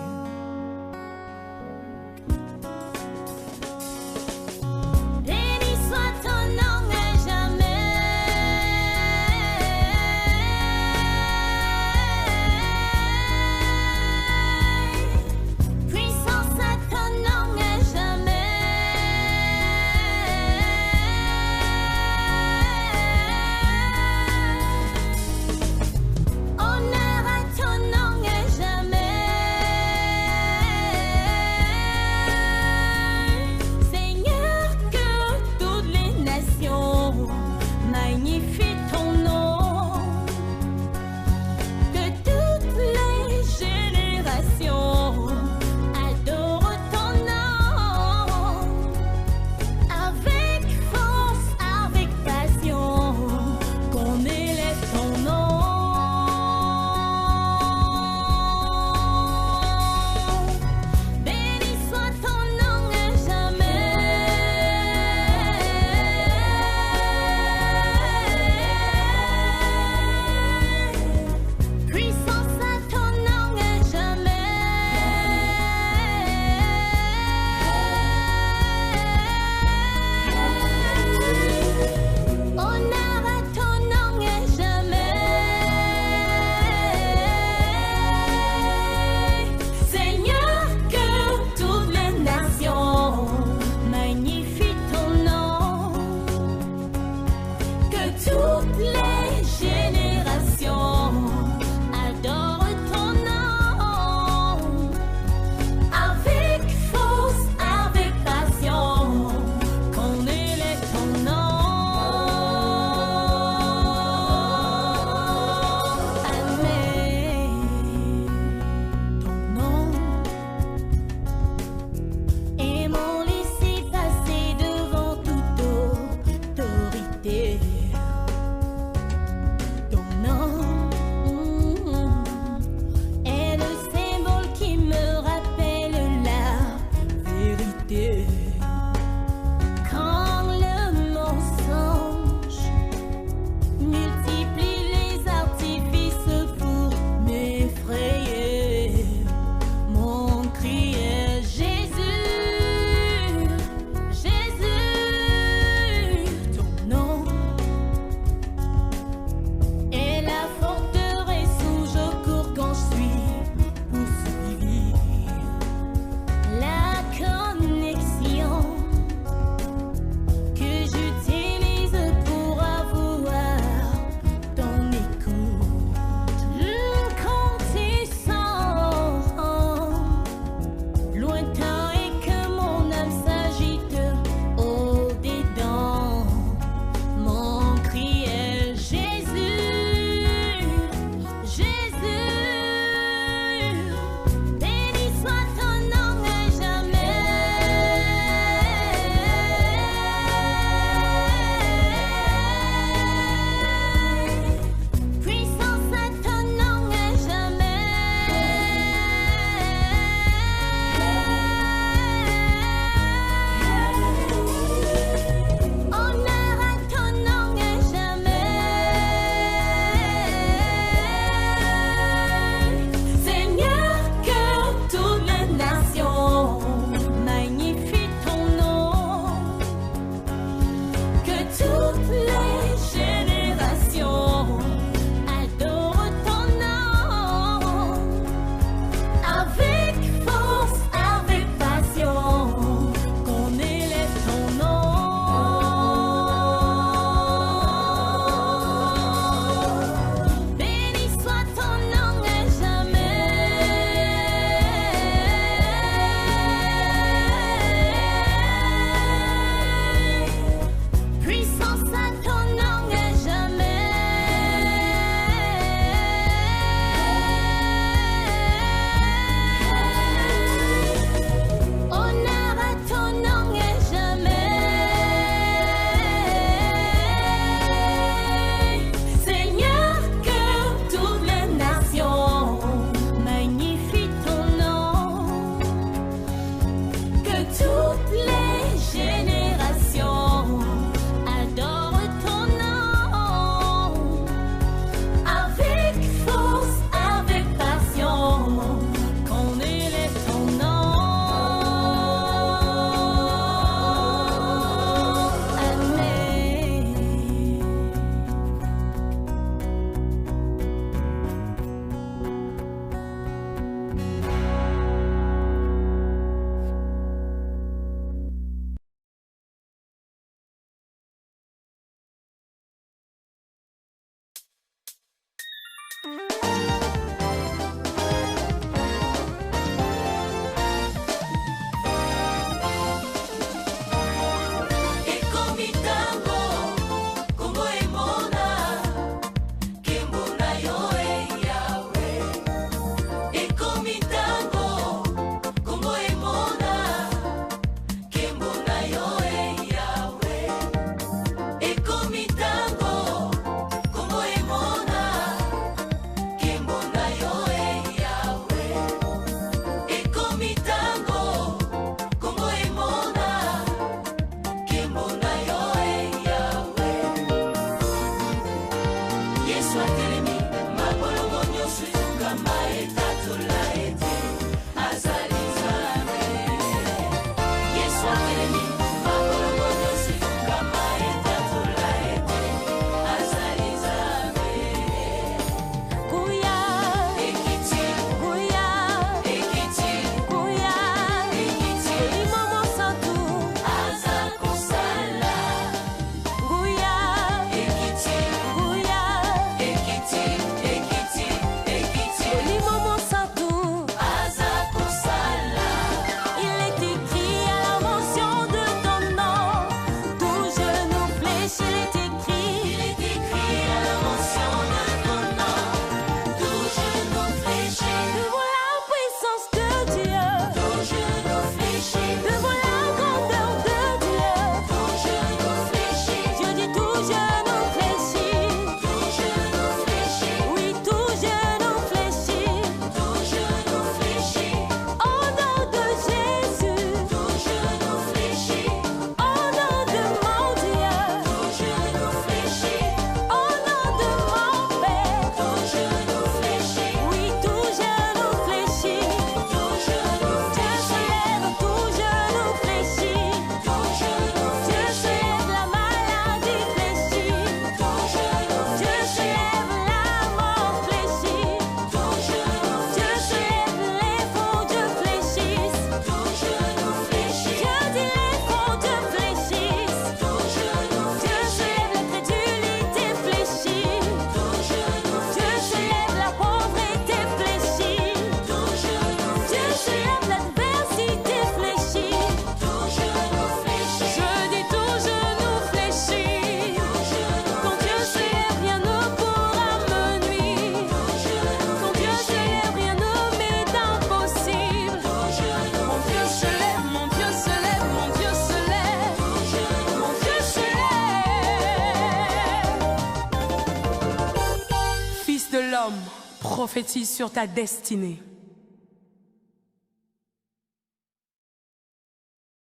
prophétise sur ta destinée.